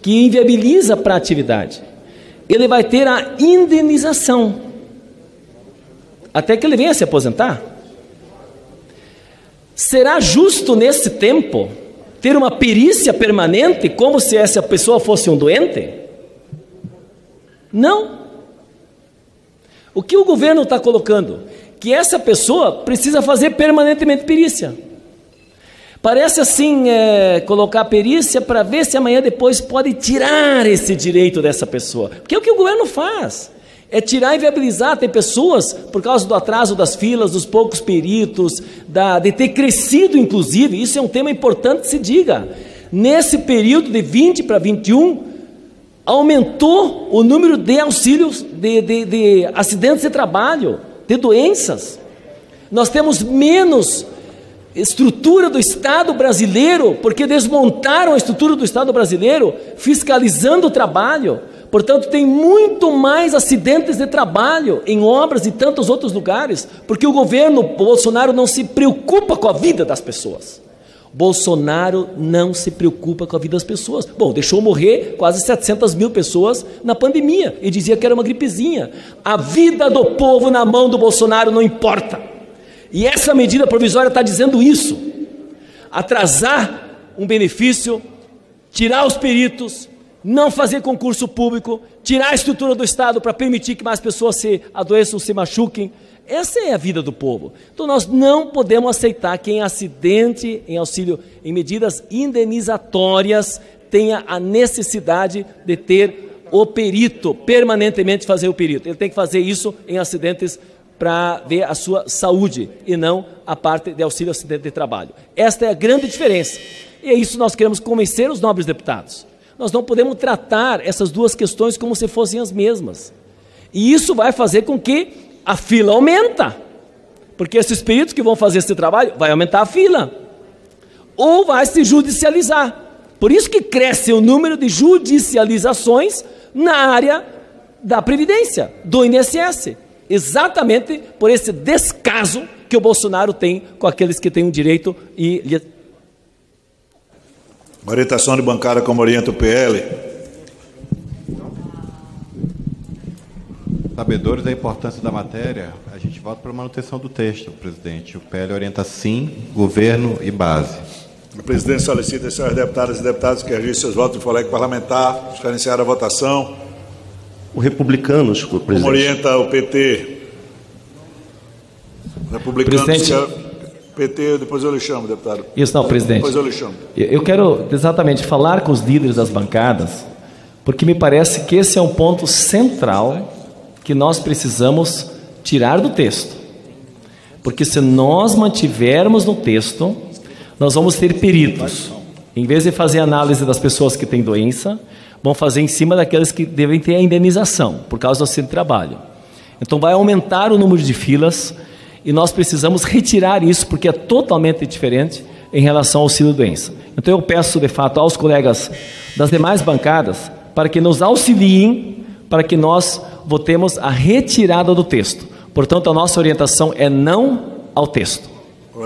que inviabiliza para a atividade, ele vai ter a indenização até que ele venha se aposentar. Será justo nesse tempo ter uma perícia permanente como se essa pessoa fosse um doente? Não. O que o governo está colocando? Que essa pessoa precisa fazer permanentemente perícia. Parece assim, colocar perícia para ver se amanhã depois pode tirar esse direito dessa pessoa. Porque é o que o governo faz. É tirar e viabilizar. Tem pessoas, por causa do atraso das filas, dos poucos peritos, de ter crescido inclusive, isso é um tema importante que se diga. Nesse período de 20 para 21, aumentou o número de auxílios, de acidentes de trabalho, de doenças. Nós temos menos estrutura do Estado brasileiro, porque desmontaram a estrutura do Estado brasileiro, fiscalizando o trabalho. Portanto, tem muito mais acidentes de trabalho em obras e tantos outros lugares, porque o governo Bolsonaro não se preocupa com a vida das pessoas. Bolsonaro não se preocupa com a vida das pessoas. Bom, deixou morrer quase 700 mil pessoas na pandemia e dizia que era uma gripezinha. A vida do povo na mão do Bolsonaro não importa. E essa medida provisória está dizendo isso. Atrasar um benefício, tirar os peritos, não fazer concurso público, tirar a estrutura do Estado para permitir que mais pessoas se adoeçam, se machuquem. Essa é a vida do povo. Então nós não podemos aceitar que em acidente, em auxílio, em medidas indenizatórias, tenha a necessidade de ter o perito, permanentemente fazer o perito. Ele tem que fazer isso em acidentes para ver a sua saúde e não a parte de auxílio acidente de trabalho. Esta é a grande diferença. E é isso que nós queremos convencer os nobres deputados. Nós não podemos tratar essas duas questões como se fossem as mesmas. E isso vai fazer com que a fila aumenta, porque esses peritos que vão fazer esse trabalho, vai aumentar a fila, ou vai se judicializar. Por isso que cresce o número de judicializações na área da Previdência, do INSS, exatamente por esse descaso que o Bolsonaro tem com aqueles que têm um direito e... Orientação de bancada como orienta o PL. Sabedores da importância da matéria, a gente vota para manutenção do texto, presidente. O PL orienta sim, governo e base. A presidente solicita às senhoras deputadas e deputados que registrem seus votos no colega parlamentar. Está iniciada a votação. O Republicanos, presidente. Como orienta o PT? Republicanos, presidente... PT, depois eu lhe chamo, deputado. Isso não, presidente. Depois eu lhe chamo. Eu quero exatamente falar com os líderes das bancadas, porque me parece que esse é um ponto central que nós precisamos tirar do texto. Porque se nós mantivermos no texto, nós vamos ter peritos. Em vez de fazer análise das pessoas que têm doença, vão fazer em cima daqueles que devem ter a indenização, por causa do acidente de trabalho. Então vai aumentar o número de filas e nós precisamos retirar isso, porque é totalmente diferente em relação ao auxílio-doença. Então eu peço, de fato, aos colegas das demais bancadas para que nos auxiliem, para que nós votemos a retirada do texto. Portanto, a nossa orientação é não ao texto.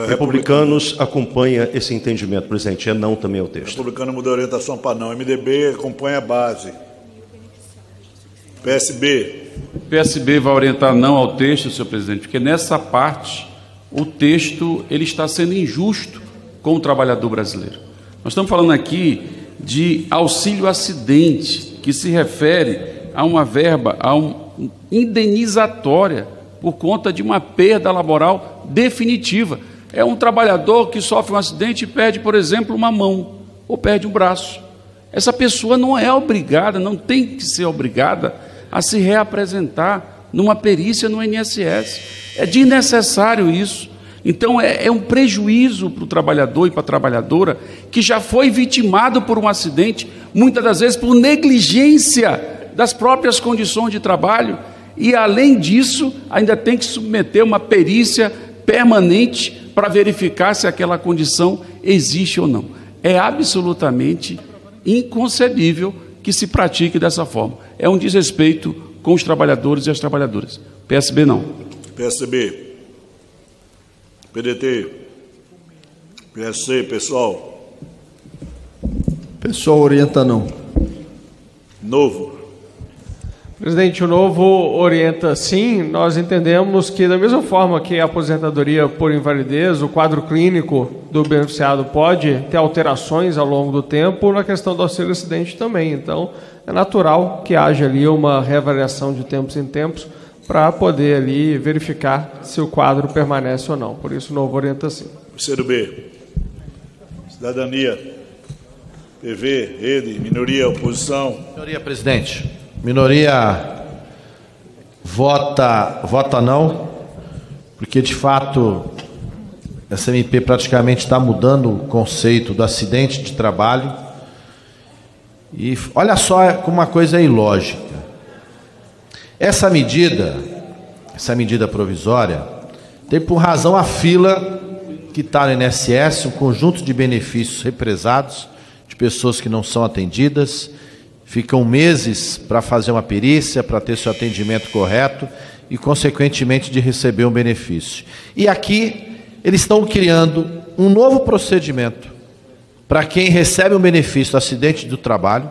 Republicanos acompanha esse entendimento, presidente, é não também ao texto. Republicano mudou a orientação para não. MDB acompanha a base. PSB. PSB vai orientar não ao texto, senhor presidente, porque nessa parte o texto ele está sendo injusto com o trabalhador brasileiro. Nós estamos falando aqui de auxílio acidente, que se refere a uma verba, indenizatória por conta de uma perda laboral definitiva. É um trabalhador que sofre um acidente e perde, por exemplo, uma mão ou perde um braço. Essa pessoa não é obrigada, não tem que ser obrigada a se reapresentar numa perícia no INSS. É desnecessário isso. Então é um prejuízo para o trabalhador e para a trabalhadora que já foi vitimado por um acidente, muitas das vezes por negligência das próprias condições de trabalho, e além disso ainda tem que submeter uma perícia permanente para verificar se aquela condição existe ou não. É absolutamente inconcebível que se pratique dessa forma. É um desrespeito com os trabalhadores e as trabalhadoras. PSB não. PSB. PDT. PSC, pessoal. Pessoal orienta não. Novo. Presidente, o Novo orienta sim. Nós entendemos que, da mesma forma que a aposentadoria por invalidez, o quadro clínico do beneficiado pode ter alterações ao longo do tempo, na questão do auxílio-acidente também. Então, é natural que haja ali uma reavaliação de tempos em tempos para poder ali verificar se o quadro permanece ou não. Por isso, o Novo orienta sim. CDB. Cidadania. PV, Rede, minoria, oposição. Minoria, presidente. Minoria vota não, porque de fato essa MP praticamente está mudando o conceito do acidente de trabalho. E olha só como uma coisa é ilógica. Essa medida provisória tem por razão a fila que está no INSS, um conjunto de benefícios represados de pessoas que não são atendidas, ficam meses para fazer uma perícia, para ter seu atendimento correto e, consequentemente, de receber um benefício. E aqui eles estão criando um novo procedimento para quem recebe um benefício do acidente do trabalho,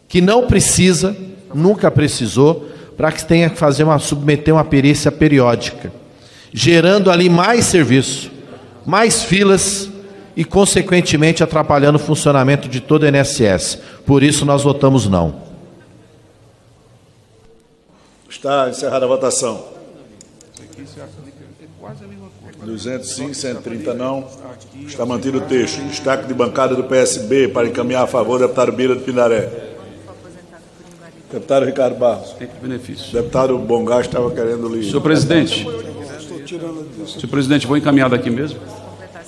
que não precisa, nunca precisou, para que tenha que submeter uma perícia periódica, gerando ali mais serviço, mais filas e, consequentemente, atrapalhando o funcionamento de todo o INSS. Por isso, nós votamos não. Está encerrada a votação. 200 sim, 130 não. Está mantido o texto. Destaque de bancada do PSB para encaminhar a favor do deputado Bira do Pindaré. Deputado Ricardo Barros. Tem benefício. Deputado Bongás estava querendo ler. Senhor presidente, vou encaminhar daqui mesmo.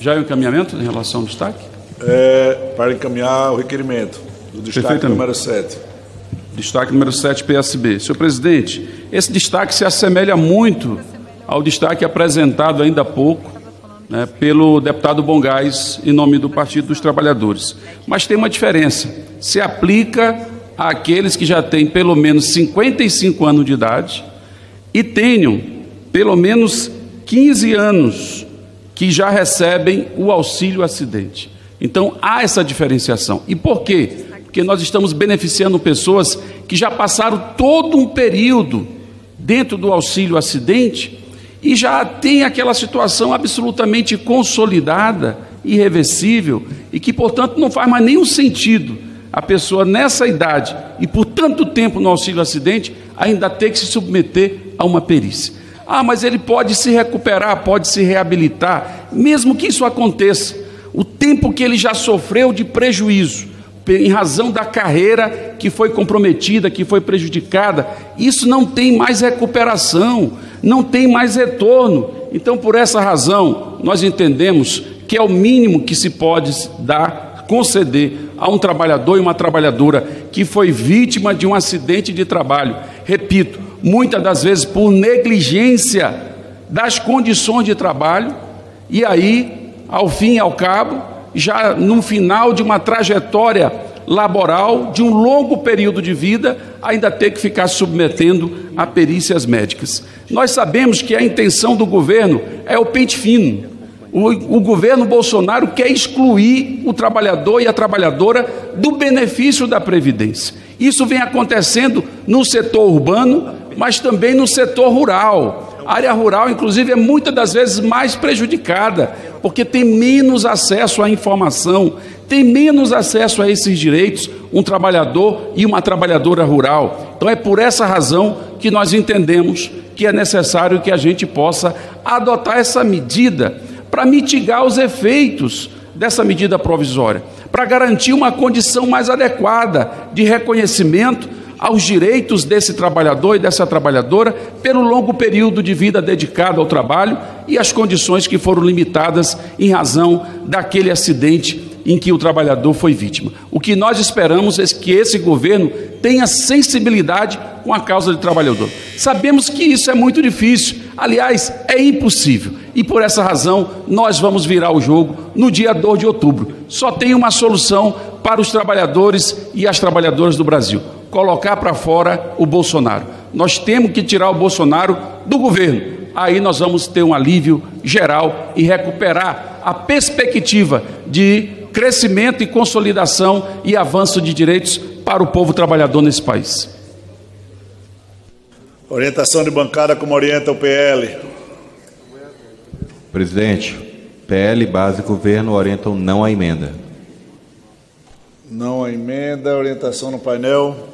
Já é o encaminhamento em relação ao destaque? Para encaminhar o requerimento do destaque número 7. Destaque número 7, PSB. Senhor presidente, esse destaque se assemelha muito ao destaque apresentado ainda há pouco, né, pelo deputado Bongás, em nome do Partido dos Trabalhadores. Mas tem uma diferença. Se aplica àqueles que já têm pelo menos 55 anos de idade e tenham pelo menos 15 anos que já recebem o auxílio acidente. Então, há essa diferenciação. E por quê? Porque nós estamos beneficiando pessoas que já passaram todo um período dentro do auxílio acidente e já tem aquela situação absolutamente consolidada, irreversível, e que, portanto, não faz mais nenhum sentido a pessoa nessa idade e por tanto tempo no auxílio acidente ainda ter que se submeter a uma perícia. Ah, mas ele pode se recuperar, pode se reabilitar, mesmo que isso aconteça. O tempo que ele já sofreu de prejuízo, em razão da carreira que foi comprometida, que foi prejudicada, isso não tem mais recuperação, não tem mais retorno. Então, por essa razão, nós entendemos que é o mínimo que se pode dar, conceder a um trabalhador e uma trabalhadora que foi vítima de um acidente de trabalho. Repito, muitas das vezes por negligência das condições de trabalho, e aí, ao fim e ao cabo, já no final de uma trajetória laboral, de um longo período de vida, ainda ter que ficar submetendo a perícias médicas. Nós sabemos que a intenção do governo é o pente fino. O governo Bolsonaro quer excluir o trabalhador e a trabalhadora do benefício da Previdência. Isso vem acontecendo no setor urbano, mas também no setor rural. A área rural, inclusive, é muitas das vezes mais prejudicada, porque tem menos acesso à informação, tem menos acesso a esses direitos, um trabalhador e uma trabalhadora rural. Então é por essa razão que nós entendemos que é necessário que a gente possa adotar essa medida para mitigar os efeitos dessa medida provisória, para garantir uma condição mais adequada de reconhecimento aos direitos desse trabalhador e dessa trabalhadora pelo longo período de vida dedicado ao trabalho e as condições que foram limitadas em razão daquele acidente em que o trabalhador foi vítima. O que nós esperamos é que esse governo tenha sensibilidade com a causa do trabalhador. Sabemos que isso é muito difícil, aliás, é impossível. E por essa razão, nós vamos virar o jogo no dia 2 de outubro. Só tem uma solução para os trabalhadores e as trabalhadoras do Brasil: colocar para fora o Bolsonaro. Nós temos que tirar o Bolsonaro do governo. Aí nós vamos ter um alívio geral e recuperar a perspectiva de crescimento e consolidação e avanço de direitos para o povo trabalhador nesse país. Orientação de bancada como orienta o PL. Presidente, PL, base e governo orientam não à emenda. Não a emenda, orientação no painel.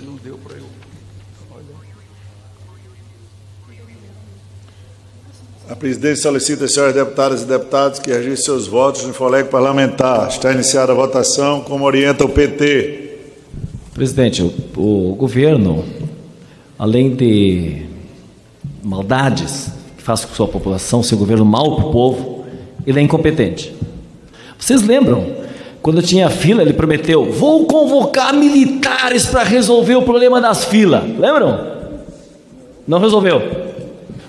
Não deu para eu. A presidência solicita às senhoras deputadas e deputados que registrem seus votos no Infolego Parlamentar. Está iniciada a votação, como orienta o PT. Presidente, o governo, além de maldades que faz com sua população, seu governo mal para o povo, ele é incompetente. Vocês lembram? Quando tinha fila, ele prometeu: vou convocar militares para resolver o problema das filas. Lembram? Não resolveu.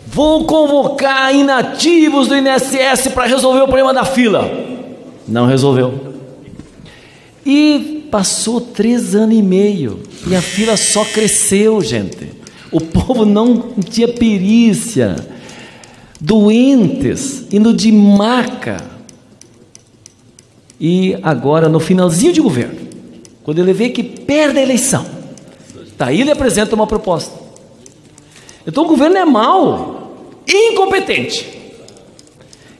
Vou convocar inativos do INSS para resolver o problema da fila. Não resolveu. E passou 3 anos e meio. E a fila só cresceu, gente. O povo não tinha perícia. Doentes, indo de maca. E agora, no finalzinho de governo, quando ele vê que perde a eleição, daí ele apresenta uma proposta. Então o governo é mau, incompetente.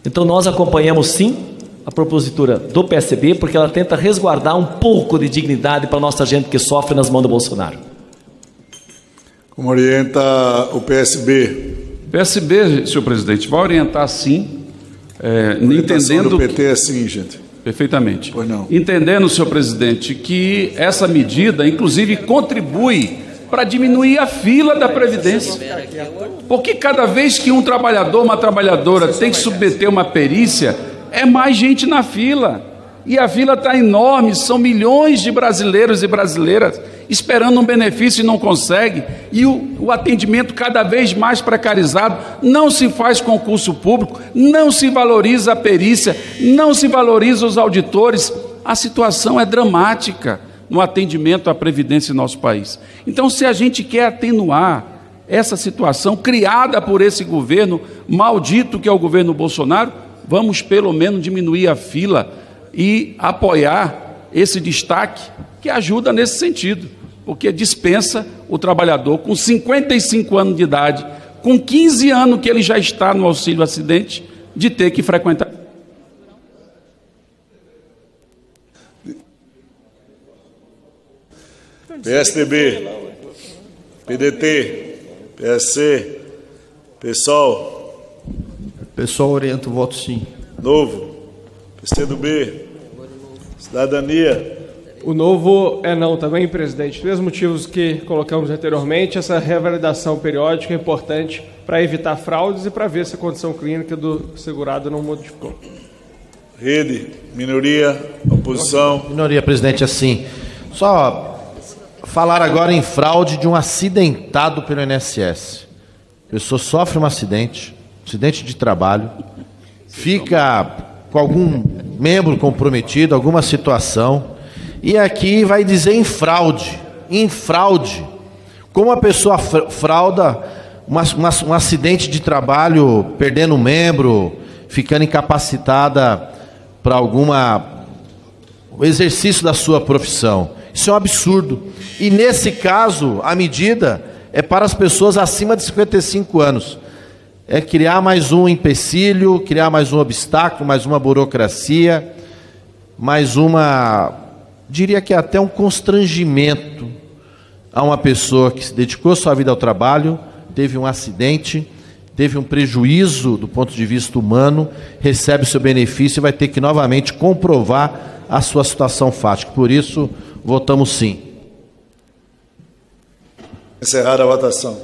Então nós acompanhamos sim a propositura do PSB, porque ela tenta resguardar um pouco de dignidade para a nossa gente que sofre nas mãos do Bolsonaro. Como orienta o PSB? PSB, senhor presidente, vai orientar sim, entendendo... do PT é sim, gente. Perfeitamente. Pois não. Entendendo, senhor presidente, que essa medida, inclusive, contribui para diminuir a fila da Previdência. Porque cada vez que um trabalhador, uma trabalhadora tem que submeter uma perícia, é mais gente na fila. E a fila está enorme, são milhões de brasileiros e brasileiras esperando um benefício e não consegue. E o atendimento cada vez mais precarizado, não se faz concurso público, não se valoriza a perícia, não se valoriza os auditores. A situação é dramática no atendimento à Previdência em nosso país. Então, se a gente quer atenuar essa situação criada por esse governo maldito que é o governo Bolsonaro, vamos pelo menos diminuir a fila e apoiar esse destaque que ajuda nesse sentido, porque dispensa o trabalhador com 55 anos de idade, com 15 anos que ele já está no auxílio acidente, de ter que frequentar. PSDB, PDT, PSC, PSOL. Pessoal orienta o voto sim. Novo, PCdoB, Cidadania. O novo é não também, presidente. Pelos motivos que colocamos anteriormente, essa revalidação periódica é importante para evitar fraudes e para ver se a condição clínica do segurado não modificou. Rede, minoria, oposição. Minoria, presidente, assim. Só falar agora em fraude de um acidentado pelo INSS. A pessoa sofre um acidente de trabalho, fica com algum membro comprometido, alguma situação, e aqui vai dizer em fraude. Como a pessoa frauda um acidente de trabalho, perdendo um membro, ficando incapacitada para o exercício da sua profissão. Isso é um absurdo. E nesse caso, a medida é para as pessoas acima de 55 anos. É criar mais um empecilho, criar mais um obstáculo, mais uma burocracia, diria que até um constrangimento a uma pessoa que se dedicou sua vida ao trabalho, teve um acidente, teve um prejuízo do ponto de vista humano, recebe o seu benefício e vai ter que novamente comprovar a sua situação fática. Por isso, votamos sim. Encerrada a votação.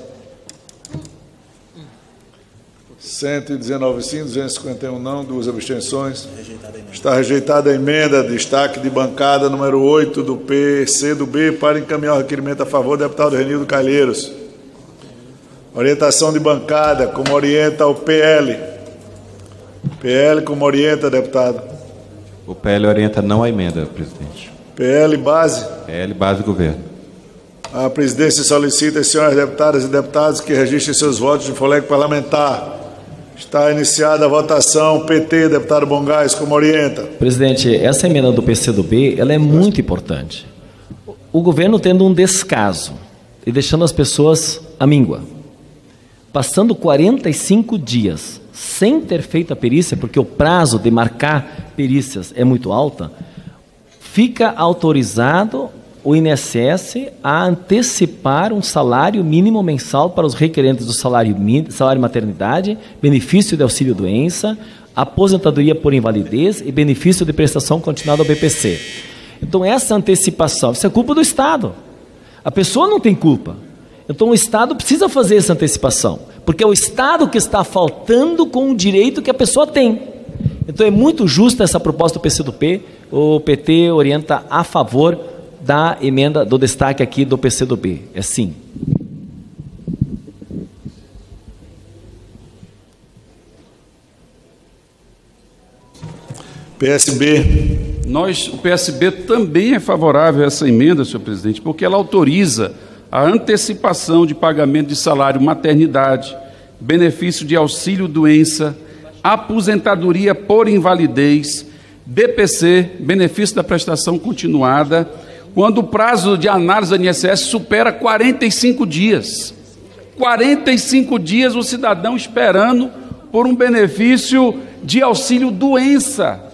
119 sim, 251 não, 2 abstenções. Está rejeitada a emenda, destaque de bancada número 8 do PCdoB para encaminhar o requerimento a favor do deputado Renildo Calheiros. Orientação de bancada, como orienta o PL. PL, como orienta, deputado. O PL orienta não a emenda, presidente. PL base. PL base governo. A presidência solicita às senhoras deputadas e deputados que registrem seus votos de folheto parlamentar. Está iniciada a votação. PT, deputado Bongás, como orienta. Presidente, essa emenda do PCdoB, ela é muito importante. O governo tendo um descaso e deixando as pessoas à míngua, passando 45 dias sem ter feito a perícia, porque o prazo de marcar perícias é muito alto, fica autorizado o INSS a antecipar um salário mínimo mensal para os requerentes do salário maternidade, benefício de auxílio-doença, aposentadoria por invalidez e benefício de prestação continuada ao BPC. Então, essa antecipação, isso é culpa do Estado. A pessoa não tem culpa. Então, o Estado precisa fazer essa antecipação, porque é o Estado que está faltando com o direito que a pessoa tem. Então, é muito justa essa proposta do PCdoB. O PT orienta a favor da emenda, do destaque aqui do PCdoB. É sim. PSB. O PSB também é favorável a essa emenda, senhor presidente, porque ela autoriza a antecipação de pagamento de salário maternidade, benefício de auxílio-doença, aposentadoria por invalidez, BPC, benefício da prestação continuada, quando o prazo de análise do INSS supera 45 dias. 45 dias o cidadão esperando por um benefício de auxílio-doença.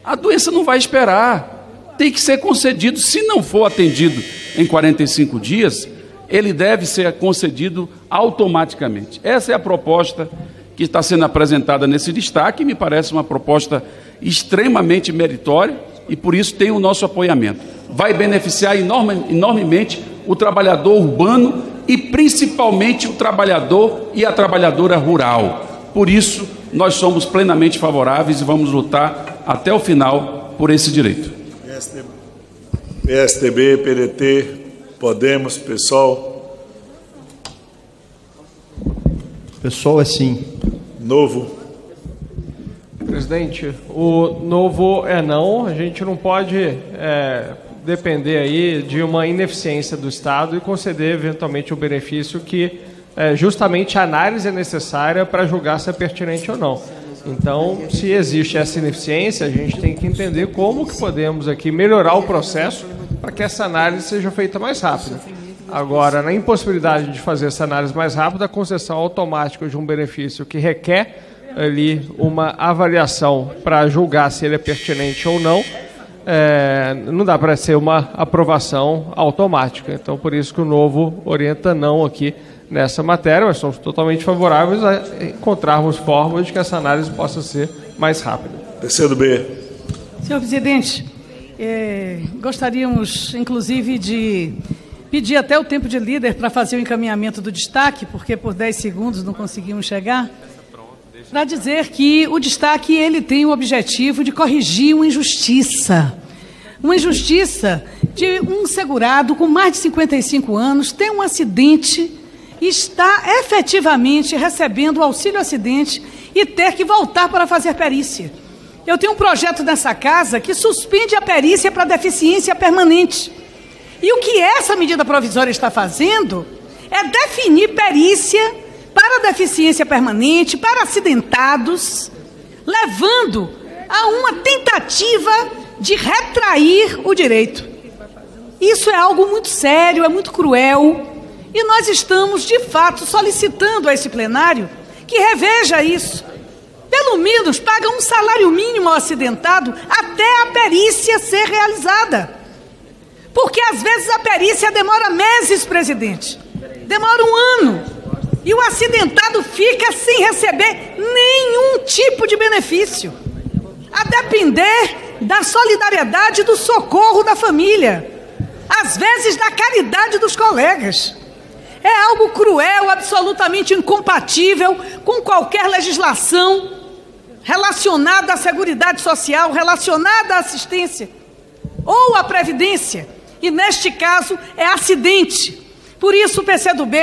A doença não vai esperar, tem que ser concedido. Se não for atendido em 45 dias, ele deve ser concedido automaticamente. Essa é a proposta que está sendo apresentada nesse destaque, e me parece uma proposta extremamente meritória, e por isso tem o nosso apoiamento. Vai beneficiar enormemente o trabalhador urbano e principalmente o trabalhador e a trabalhadora rural. Por isso, nós somos plenamente favoráveis e vamos lutar até o final por esse direito. PSDB, PDT, Podemos, PSOL. PSOL é sim. Novo. Presidente, o novo é não. A gente não pode depender aí de uma ineficiência do Estado e conceder eventualmente um benefício que justamente a análise é necessária para julgar se é pertinente ou não. Então, se existe essa ineficiência, a gente tem que entender como que podemos aqui melhorar o processo para que essa análise seja feita mais rápida. Agora, na impossibilidade de fazer essa análise mais rápida, a concessão automática de um benefício que requer ali uma avaliação para julgar se ele é pertinente ou não, não dá para ser uma aprovação automática. Então, por isso que o novo orienta não aqui nessa matéria, mas somos totalmente favoráveis a encontrarmos formas de que essa análise possa ser mais rápida. PCdoB. Senhor presidente, gostaríamos, inclusive, de pedir até o tempo de líder para fazer o encaminhamento do destaque, porque por 10 segundos não conseguimos chegar, para dizer que o destaque ele tem o objetivo de corrigir uma injustiça de um segurado com mais de 55 anos ter um acidente e está efetivamente recebendo o auxílio-acidente e ter que voltar para fazer perícia. Eu tenho um projeto nessa casa que suspende a perícia para deficiência permanente. E o que essa medida provisória está fazendo é definir perícia para deficiência permanente, para acidentados, levando a uma tentativa de retrair o direito. Isso é algo muito sério, é muito cruel, e nós estamos, de fato, solicitando a esse plenário que reveja isso. Pelo menos paga um salário mínimo ao acidentado até a perícia ser realizada. Porque às vezes a perícia demora meses, presidente. Demora um ano. E o acidentado fica sem receber nenhum tipo de benefício. A depender da solidariedade e do socorro da família. Às vezes da caridade dos colegas. É algo cruel, absolutamente incompatível com qualquer legislação relacionada à seguridade social, relacionada à assistência ou à previdência. E neste caso é acidente. Por isso o PCdoB,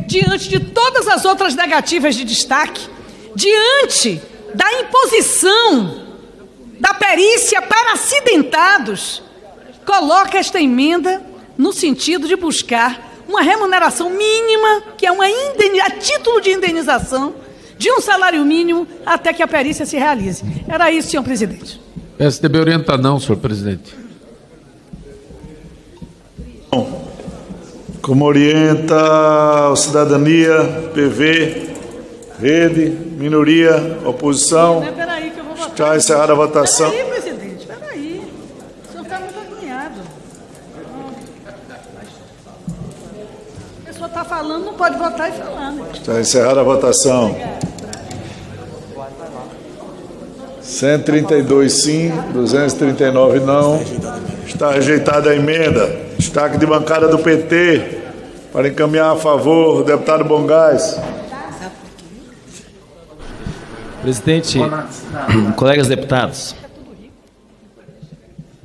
diante de todas as outras negativas de destaque, diante da imposição da perícia para acidentados, coloca esta emenda no sentido de buscar uma remuneração mínima, que é a título de indenização, de um salário mínimo até que a perícia se realize. Era isso, senhor presidente. PSDB orienta não, senhor presidente. Como orienta a cidadania, PV, rede, minoria, oposição. Peraí, que eu vou votar. Está encerrada a votação. Peraí, presidente, peraí. O senhor está muito agoniado. A pessoa está falando, não pode votar e falar, né? Está encerrada a votação. 132 sim, 239 não. Está rejeitada a emenda. Destaque de bancada do PT para encaminhar a favor o deputado Bongás. Presidente, colegas deputados,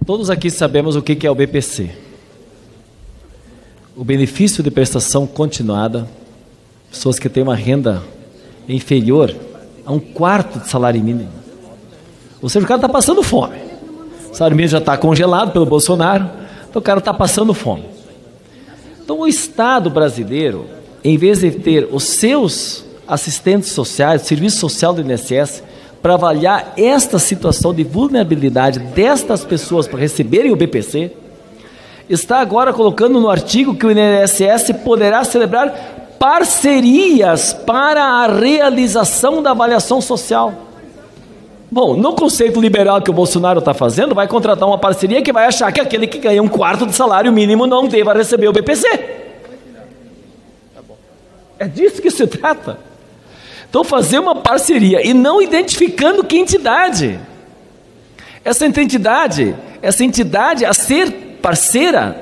todos aqui sabemos o que é o BPC. O benefício de prestação continuada, pessoas que têm uma renda inferior a 1/4 de salário mínimo. Ou seja, o cara está passando fome. O salário mínimo já está congelado pelo Bolsonaro, então o cara está passando fome. Então o Estado brasileiro, em vez de ter os seus assistentes sociais, o serviço social do INSS, para avaliar esta situação de vulnerabilidade destas pessoas para receberem o BPC, está agora colocando no artigo que o INSS poderá celebrar parcerias para a realização da avaliação social. Bom, no conceito liberal que o Bolsonaro está fazendo, vai contratar uma parceria que vai achar que aquele que ganha 1/4 de salário mínimo não deva receber o BPC. É disso que se trata. Então, fazer uma parceria e não identificando que entidade. Essa entidade a ser parceira,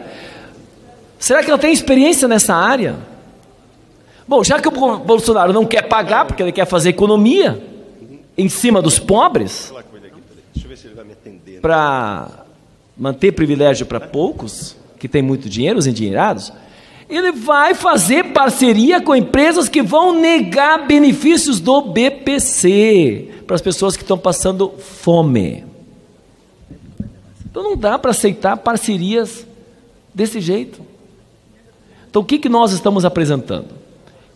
será que ela tem experiência nessa área? Bom, já que o Bolsonaro não quer pagar, porque ele quer fazer economia em cima dos pobres, para manter privilégio para poucos, que tem muito dinheiro, os endinheirados, ele vai fazer parceria com empresas que vão negar benefícios do BPC para as pessoas que estão passando fome. Então não dá para aceitar parcerias desse jeito. Então o que nós estamos apresentando?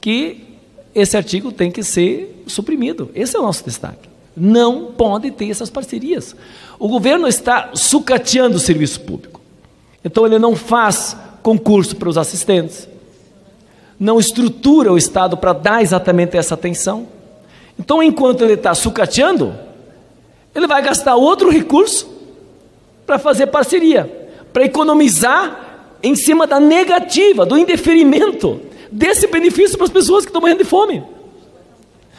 Que esse artigo tem que ser suprimido. Esse é o nosso destaque. Não pode ter essas parcerias. O governo está sucateando o serviço público. Então ele não faz concurso para os assistentes, não estrutura o Estado para dar exatamente essa atenção. Então, enquanto ele está sucateando, ele vai gastar outro recurso para fazer parceria, para economizar em cima da negativa, do indeferimento desse benefício para as pessoas que estão morrendo de fome.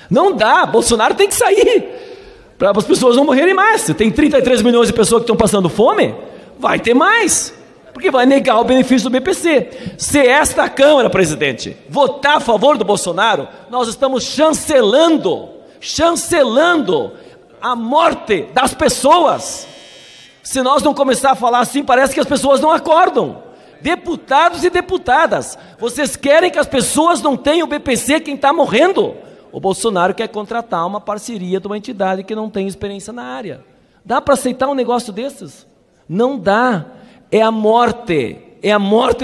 Não dá, Bolsonaro tem que sair, para as pessoas não morrerem mais. Se tem 33 milhões de pessoas que estão passando fome, vai ter mais, porque vai negar o benefício do BPC. Se esta Câmara, presidente, votar a favor do Bolsonaro, nós estamos chancelando a morte das pessoas. Se nós não começar a falar assim, parece que as pessoas não acordam. Deputados e deputadas, vocês querem que as pessoas não tenham BPC quem está morrendo? O Bolsonaro quer contratar uma parceria de uma entidade que não tem experiência na área. Dá para aceitar um negócio desses? Não dá. É a morte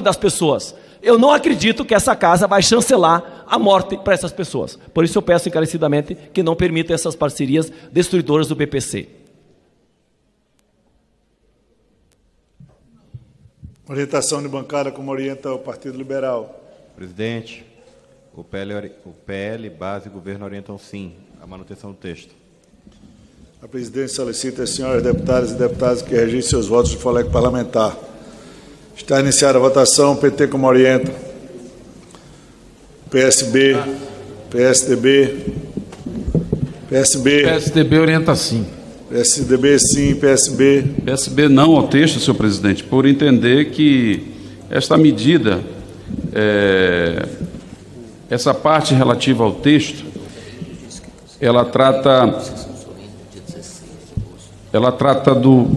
das pessoas. Eu não acredito que essa casa vai chancelar a morte para essas pessoas. Por isso eu peço encarecidamente que não permita essas parcerias destruidoras do BPC. Orientação de bancada, como orienta o Partido Liberal. Presidente, o PL, base e governo orientam sim a manutenção do texto. A presidência solicita às senhoras deputadas e deputados que registrem seus votos de folheto parlamentar. Está iniciada a votação. PT como orienta. PSB, PSDB, PSDB orienta sim. PSDB sim, PSB. PSB não ao texto, senhor presidente, por entender que esta medida, essa parte relativa ao texto, ela trata do...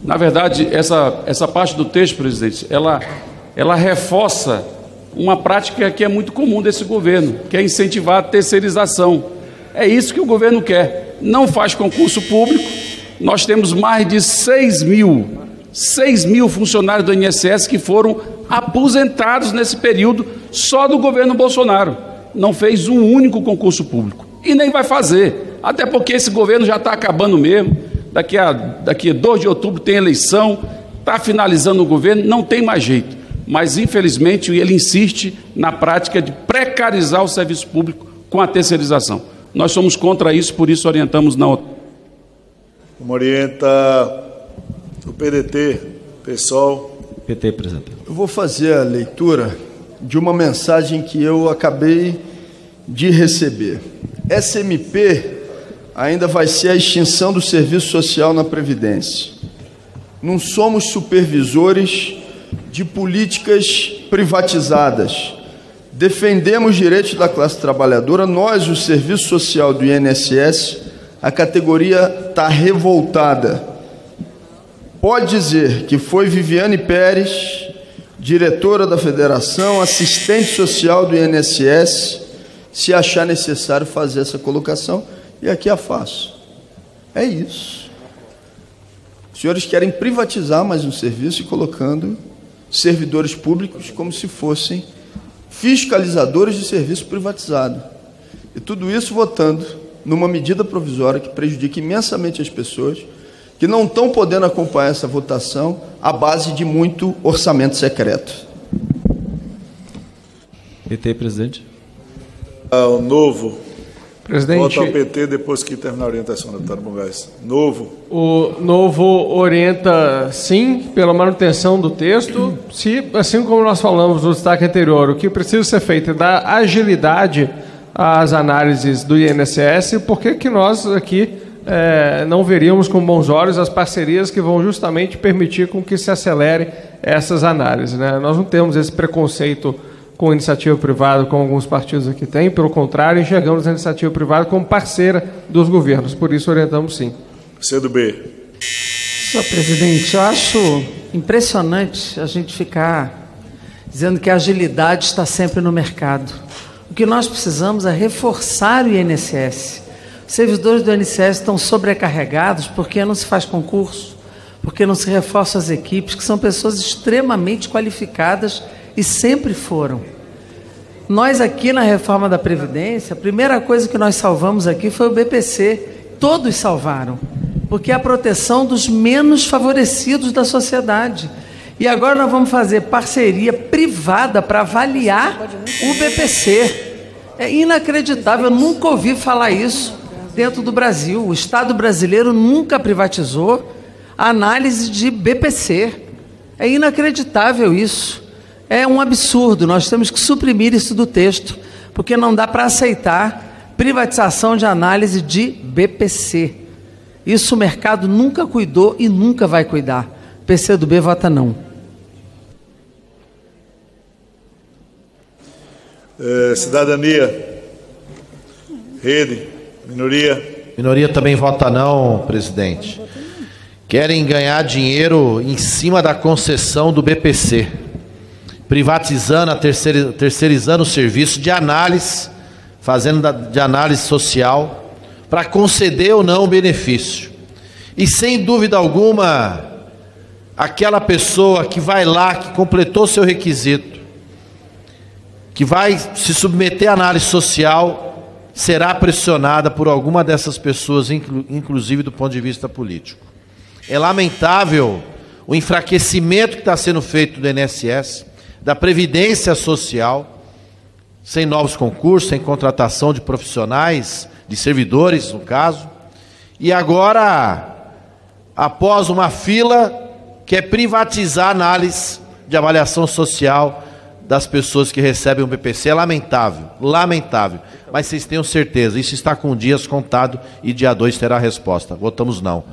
Na verdade, essa parte do texto, presidente, ela reforça uma prática que é muito comum desse governo, que é incentivar a terceirização. É isso que o governo quer. Não faz concurso público. Nós temos mais de 6 mil funcionários do INSS que foram aposentados nesse período só do governo Bolsonaro. Não fez um único concurso público. E nem vai fazer. Até porque esse governo já está acabando mesmo. Daqui a 2 de outubro tem eleição, está finalizando o governo, não tem mais jeito. Mas, infelizmente, ele insiste na prática de precarizar o serviço público com a terceirização. Nós somos contra isso, por isso orientamos na outra. Como orienta o PDT, PSOL. PT, presidente. Eu vou fazer a leitura de uma mensagem que eu acabei de receber. SMP ainda vai ser a extinção do serviço social na Previdência. Não somos supervisores de políticas privatizadas. Defendemos direitos da classe trabalhadora. Nós, o serviço social do INSS, a categoria está revoltada. Pode dizer que foi Viviane Pérez, diretora da federação, assistente social do INSS, se achar necessário fazer essa colocação, e aqui a faço. É isso. Os senhores querem privatizar mais um serviço e colocando servidores públicos como se fossem fiscalizadores de serviço privatizado. E tudo isso votando numa medida provisória que prejudica imensamente as pessoas que não estão podendo acompanhar essa votação à base de muito orçamento secreto. PT, presidente. O Novo. Presidente. Volta ao PT depois que terminar a orientação, deputado Bongás. Novo. O Novo orienta sim pela manutenção do texto, se, assim como nós falamos no destaque anterior, o que precisa ser feito é dar agilidade às análises do INSS, porque que nós aqui não veríamos com bons olhos as parcerias que vão justamente permitir com que se acelere essas análises, né? Nós não temos esse preconceito com iniciativa privada, como alguns partidos aqui têm, pelo contrário, enxergamos a iniciativa privada como parceira dos governos, por isso orientamos sim. CDB. Senhor presidente, eu acho impressionante a gente ficar dizendo que a agilidade está sempre no mercado. O que nós precisamos é reforçar o INSS. Os servidores do INSS estão sobrecarregados porque não se faz concurso, porque não se reforçam as equipes, que são pessoas extremamente qualificadas e sempre foram. Nós aqui na reforma da Previdência, a primeira coisa que nós salvamos aqui foi o BPC. Todos salvaram, porque é a proteção dos menos favorecidos da sociedade. E agora nós vamos fazer parceria privada para avaliar o BPC. É inacreditável, eu nunca ouvi falar isso dentro do Brasil. O Estado brasileiro nunca privatizou a análise de BPC. É inacreditável isso. É um absurdo, nós temos que suprimir isso do texto, porque não dá para aceitar privatização de análise de BPC. Isso o mercado nunca cuidou e nunca vai cuidar. PCdoB vota não. Cidadania. Rede. Minoria. Minoria também vota não, presidente. Querem ganhar dinheiro em cima da concessão do BPC, privatizando, terceirizando o serviço de análise, fazendo de análise social, para conceder ou não o benefício. E sem dúvida alguma, aquela pessoa que vai lá, que completou seu requisito, que vai se submeter à análise social, será pressionada por alguma dessas pessoas, inclusive do ponto de vista político. É lamentável o enfraquecimento que está sendo feito do INSS, da Previdência Social, sem novos concursos, sem contratação de profissionais, de servidores, no caso. E agora, após uma fila, quer privatizar a análise de avaliação social das pessoas que recebem o BPC. É lamentável, lamentável. Mas vocês tenham certeza, isso está com dias contado e dia 2 terá a resposta. Votamos não.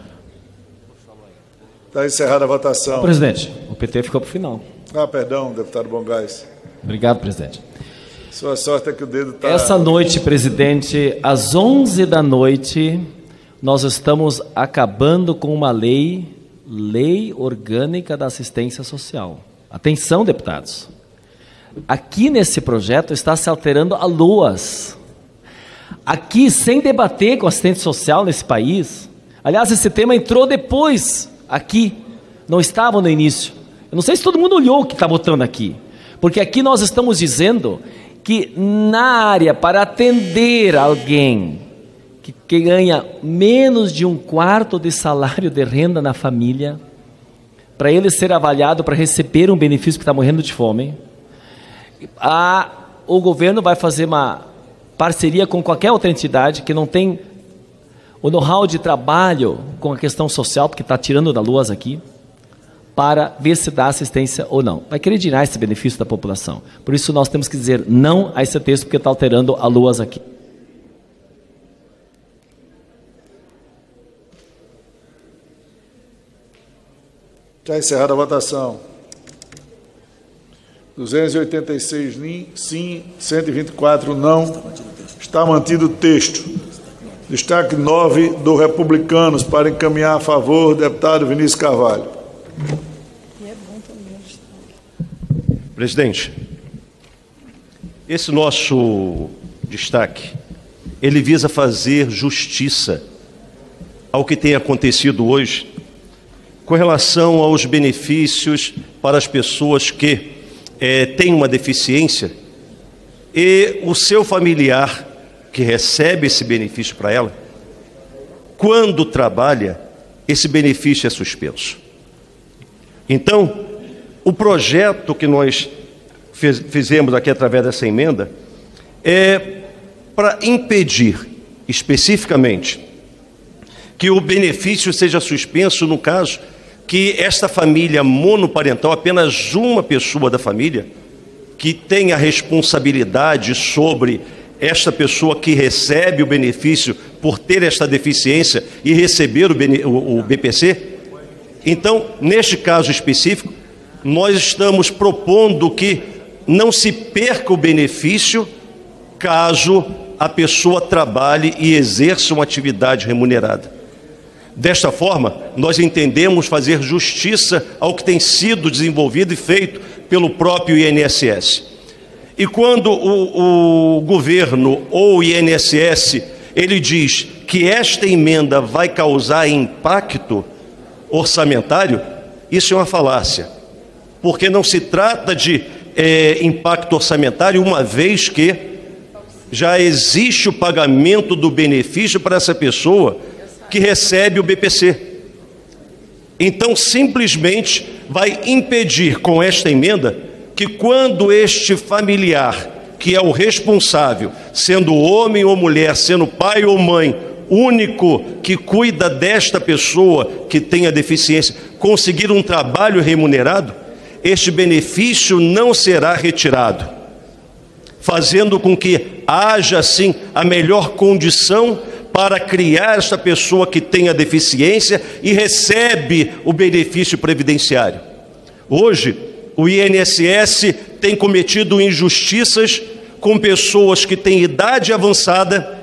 Está encerrada a votação. Presidente, o PT ficou para o final. Ah, perdão, deputado Bongás. Obrigado, presidente. Sua sorte é que o dedo está... Essa noite, presidente, às 11 da noite, nós estamos acabando com uma lei orgânica da assistência social. Atenção, deputados. Aqui nesse projeto está se alterando a LOAS. Aqui, sem debater com assistente social nesse país. Aliás, esse tema entrou depois, aqui. Não estava no início. Eu não sei se todo mundo olhou o que está botando aqui. Porque aqui nós estamos dizendo que na área para atender alguém que ganha menos de 1/4 de salário de renda na família, para ele ser avaliado para receber um benefício que está morrendo de fome, o governo vai fazer uma parceria com qualquer outra entidade que não tem o know-how de trabalho com a questão social, porque está tirando da LOAS aqui, para ver se dá assistência ou não. Vai querer tirar esse benefício da população. Por isso nós temos que dizer não a esse texto, porque está alterando a LOAS aqui. Já encerrada a votação. 286 sim, 124 não. Está mantido o texto. Destaque 9 do Republicanos para encaminhar a favor, deputado Vinícius Carvalho. Presidente, esse nosso destaque, ele visa fazer justiça ao que tem acontecido hoje com relação aos benefícios para as pessoas que têm uma deficiência e o seu familiar que recebe esse benefício para ela, quando trabalha, esse benefício é suspenso. Então, o projeto que nós fizemos aqui através dessa emenda é para impedir, especificamente, que o benefício seja suspenso no caso que esta família monoparental, apenas uma pessoa da família, que tenha responsabilidade sobre esta pessoa que recebe o benefício por ter esta deficiência e receber o BPC. Então, neste caso específico, nós estamos propondo que não se perca o benefício caso a pessoa trabalhe e exerça uma atividade remunerada. Desta forma, nós entendemos fazer justiça ao que tem sido desenvolvido e feito pelo próprio INSS. E quando o governo ou o INSS, ele diz que esta emenda vai causar impacto orçamentário, isso é uma falácia, porque não se trata de impacto orçamentário, uma vez que já existe o pagamento do benefício para essa pessoa que recebe o BPC. Então, simplesmente vai impedir com esta emenda que quando este familiar, que é o responsável, sendo homem ou mulher, sendo pai ou mãe, único que cuida desta pessoa que tem a deficiência, conseguir um trabalho remunerado, este benefício não será retirado, fazendo com que haja, assim, a melhor condição para criar esta pessoa que tem a deficiência e recebe o benefício previdenciário. Hoje, o INSS tem cometido injustiças com pessoas que têm idade avançada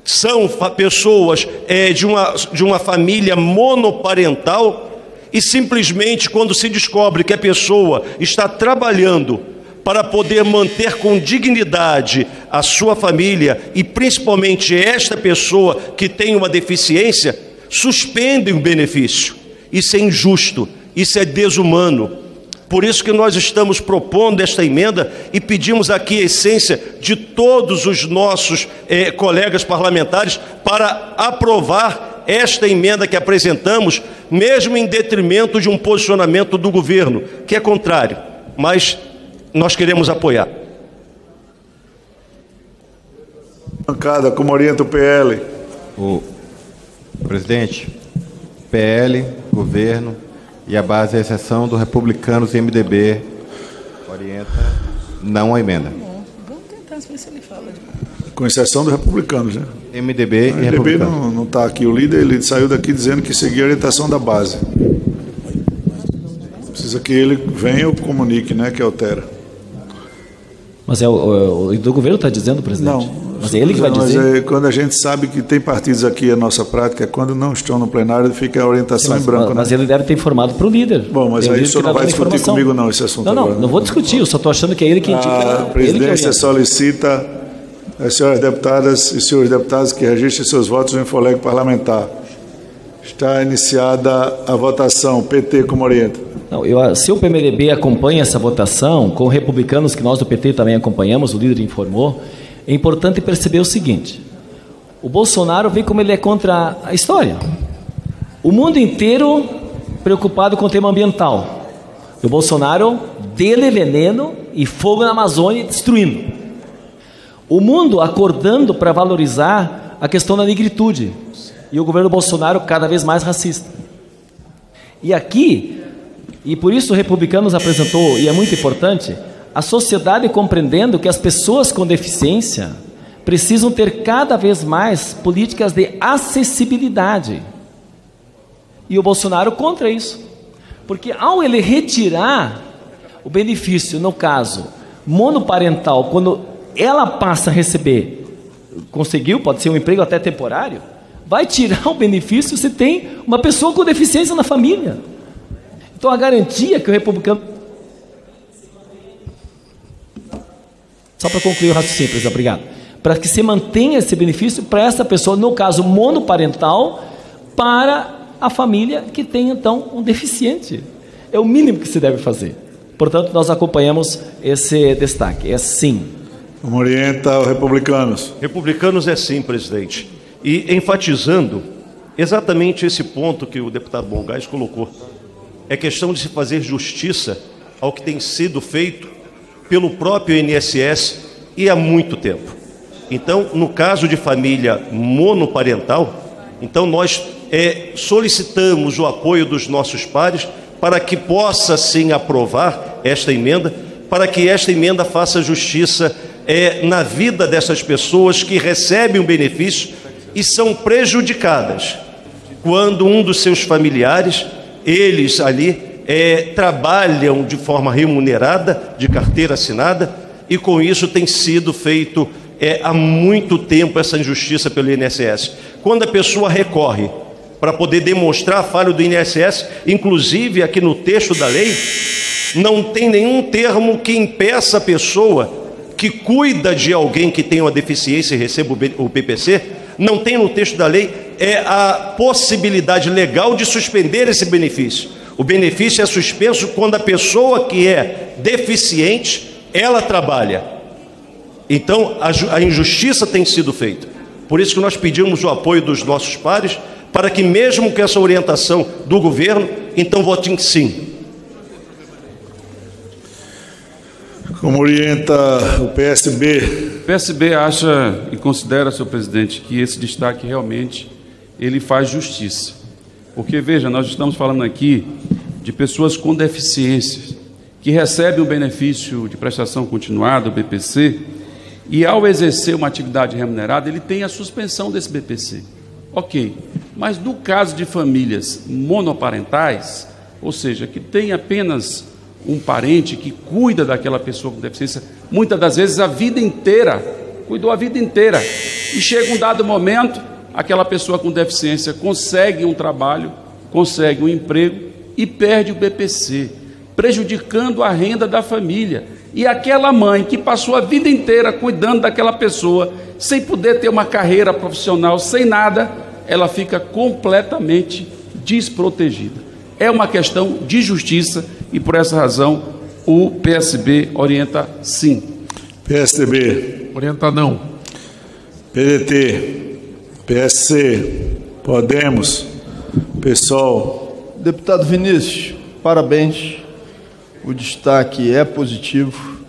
são pessoas de uma família monoparental, e simplesmente quando se descobre que a pessoa está trabalhando para poder manter com dignidade a sua família, e principalmente esta pessoa que tem uma deficiência, suspendem o benefício. Isso é injusto, isso é desumano. Por isso que nós estamos propondo esta emenda e pedimos aqui a essência de todos os nossos colegas parlamentares para aprovar esta emenda que apresentamos, mesmo em detrimento de um posicionamento do governo, que é contrário, mas nós queremos apoiar. Bancada, como orienta o PL? O presidente, PL, governo e a base, a exceção do Republicanos e MDB, orienta não a emenda. Vamos tentar ver se ele fala. Com exceção do Republicanos, né? MDB e Republicanos. MDB não está aqui. O líder, ele saiu daqui dizendo que seguia a orientação da base. Precisa que ele venha ou comunique, né, que altera. Mas o do governo está dizendo, presidente? Não. Mas é ele que vai dizer? Mas quando a gente sabe que tem partidos aqui, a nossa prática, quando não estão no plenário, fica a orientação em branco. Mas ele deve ter informado para o líder. Bom, mas aí o senhor não vai discutir comigo não esse assunto agora. Não vou discutir, eu só estou achando que é ele que indica. A presidência solicita as senhoras deputadas e senhores deputados que registrem seus votos no Infoleg parlamentar. Está iniciada a votação. PT, como orienta? Não, se o PMDB acompanha essa votação, com republicanos que nós do PT também acompanhamos, o líder informou, é importante perceber o seguinte: o Bolsonaro vê como ele é contra a história. O mundo inteiro preocupado com o tema ambiental. E o Bolsonaro dele veneno e fogo na Amazônia destruindo. O mundo acordando para valorizar a questão da negritude. E o governo Bolsonaro cada vez mais racista. E aqui, e por isso o Republicanos apresentou, e é muito importante, a sociedade compreendendo que as pessoas com deficiência precisam ter cada vez mais políticas de acessibilidade. E o Bolsonaro contra isso. Porque ao ele retirar o benefício, no caso, monoparental, quando ela passa a receber, conseguiu, pode ser um emprego até temporário, vai tirar o benefício se tem uma pessoa com deficiência na família. Então a garantia que o republicano... Só para concluir o raciocínio, presidente, obrigado. Para que se mantenha esse benefício para essa pessoa, no caso monoparental, para a família que tem então um deficiente. É o mínimo que se deve fazer. Portanto, nós acompanhamos esse destaque. É sim. Como orienta o Republicanos? Republicanos é sim, presidente. E enfatizando exatamente esse ponto que o deputado Bongás colocou. É questão de se fazer justiça ao que tem sido feito pelo próprio INSS e há muito tempo. Então, no caso de família monoparental, então nós solicitamos o apoio dos nossos pares para que possa sim aprovar esta emenda, para que esta emenda faça justiça na vida dessas pessoas que recebem um benefício e são prejudicadas quando um dos seus familiares, eles ali trabalham de forma remunerada, de carteira assinada, e com isso tem sido feito há muito tempo essa injustiça pelo INSS. Quando a pessoa recorre para poder demonstrar a falha do INSS, inclusive aqui no texto da lei, não tem nenhum termo que impeça a pessoa que cuida de alguém que tem uma deficiência e receba o PPC, não tem no texto da lei a possibilidade legal de suspender esse benefício. O benefício é suspenso quando a pessoa que é deficiente, ela trabalha. Então, a injustiça tem sido feita. Por isso que nós pedimos o apoio dos nossos pares, para que mesmo com essa orientação do governo, então votem sim. Como orienta o PSB? O PSB acha e considera, senhor presidente, que esse destaque realmente ele faz justiça. Porque, veja, nós estamos falando aqui de pessoas com deficiências que recebem o benefício de prestação continuada, o BPC, e ao exercer uma atividade remunerada, ele tem a suspensão desse BPC. Ok, mas no caso de famílias monoparentais, ou seja, que tem apenas um parente que cuida daquela pessoa com deficiência, muitas das vezes a vida inteira, cuidou a vida inteira, E chega um dado momento, aquela pessoa com deficiência consegue um trabalho, consegue um emprego e perde o BPC, prejudicando a renda da família. E aquela mãe que passou a vida inteira cuidando daquela pessoa, sem poder ter uma carreira profissional, sem nada, ela fica completamente desprotegida. É uma questão de justiça e, por essa razão, o PSB orienta sim. PSDB. Orienta não. PDT. PSC. Podemos. PSOL. Deputado Vinícius, parabéns. O destaque é positivo,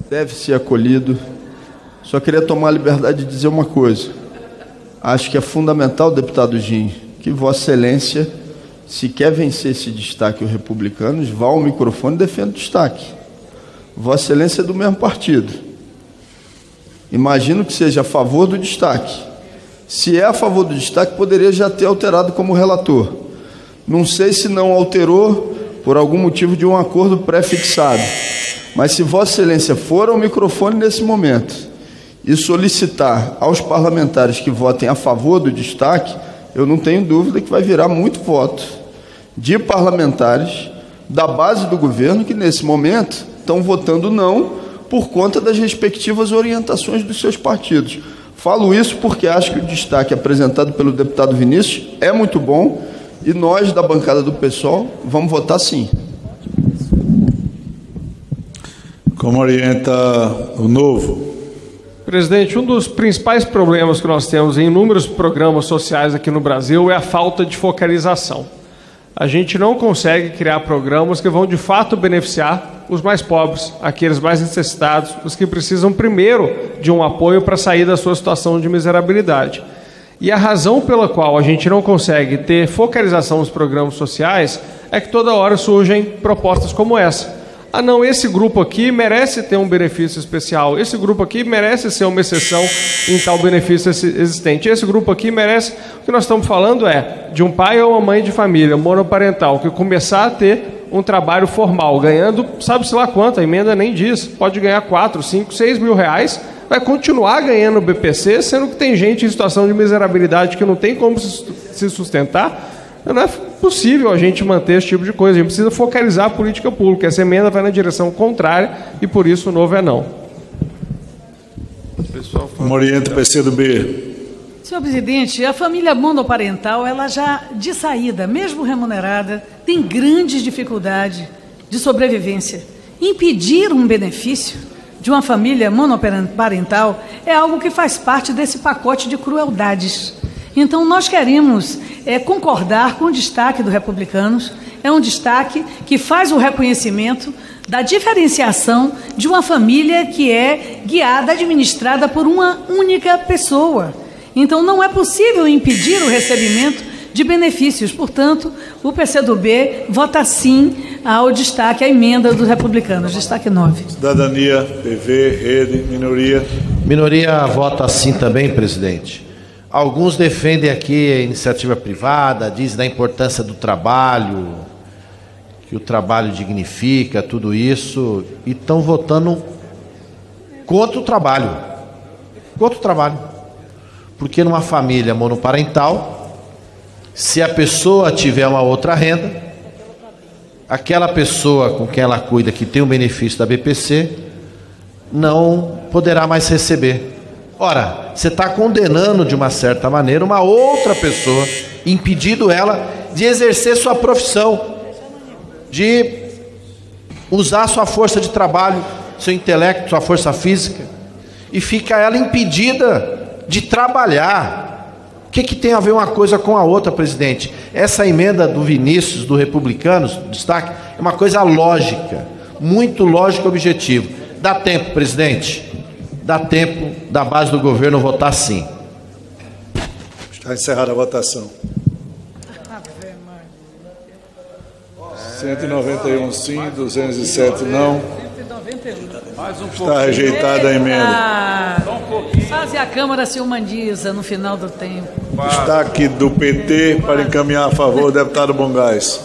deve ser acolhido. Só queria tomar a liberdade de dizer uma coisa. Acho que é fundamental, deputado Gin, que Vossa Excelência, se quer vencer esse destaque os republicanos, vá ao microfone e defenda o destaque. Vossa Excelência é do mesmo partido. Imagino que seja a favor do destaque. Se é a favor do destaque, poderia já ter alterado como relator. Não sei se não alterou por algum motivo de um acordo pré-fixado. Mas se Vossa Excelência for ao microfone nesse momento e solicitar aos parlamentares que votem a favor do destaque, eu não tenho dúvida que vai virar muito voto de parlamentares da base do governo que, nesse momento, estão votando não por conta das respectivas orientações dos seus partidos. Falo isso porque acho que o destaque apresentado pelo deputado Vinícius é muito bom e nós, da bancada do PSOL, vamos votar sim. Como orienta o Novo? Presidente, um dos principais problemas que nós temos em inúmeros programas sociais aqui no Brasil é a falta de focalização. A gente não consegue criar programas que vão de fato beneficiar os mais pobres, aqueles mais necessitados, os que precisam primeiro de um apoio para sair da sua situação de miserabilidade. E a razão pela qual a gente não consegue ter focalização nos programas sociais é que toda hora surgem propostas como essa. Ah, não, esse grupo aqui merece ter um benefício especial, esse grupo aqui merece ser uma exceção em tal benefício existente, esse grupo aqui merece... O que nós estamos falando é de um pai ou uma mãe de família monoparental que começar a ter um trabalho formal, ganhando, sabe-se lá quanto, a emenda nem diz, pode ganhar 4, 5, 6 mil reais, vai continuar ganhando o BPC, sendo que tem gente em situação de miserabilidade que não tem como se sustentar. Não é possível a gente manter esse tipo de coisa. A gente precisa focalizar a política pública. Essa emenda vai na direção contrária e, por isso, o Novo é não. Como orienta o PCdoB? Senhor presidente, a família monoparental, ela já, de saída, mesmo remunerada, tem grandes dificuldades de sobrevivência. Impedir um benefício de uma família monoparental é algo que faz parte desse pacote de crueldades. Então, nós queremos concordar com o destaque do Republicanos. É um destaque que faz o reconhecimento da diferenciação de uma família que é guiada, administrada por uma única pessoa. Então, não é possível impedir o recebimento de benefícios. Portanto, o PCdoB vota sim ao destaque, à emenda dos Republicanos. Destaque 9. Cidadania, PV, Rede, minoria. Minoria vota sim também, presidente. Alguns defendem aqui a iniciativa privada, dizem da importância do trabalho, que o trabalho dignifica, tudo isso, e estão votando contra o trabalho. Contra o trabalho. Porque numa família monoparental, se a pessoa tiver uma outra renda, aquela pessoa com quem ela cuida, que tem o benefício da BPC, não poderá mais receber. Ora, você está condenando de uma certa maneira uma outra pessoa, impedindo ela de exercer sua profissão, de usar sua força de trabalho, seu intelecto, sua força física, e fica ela impedida de trabalhar. O que tem a ver uma coisa com a outra, presidente? Essa emenda do Vinícius, do Republicanos, destaque, é uma coisa lógica, muito lógica e objetiva. Dá tempo, presidente. Dá tempo da base do governo votar sim. Está encerrada a votação. 191 sim, 207 não. Está rejeitada a emenda. Faz a Câmara se humaniza no final do tempo. Destaque do PT para encaminhar a favor, deputado Bongás.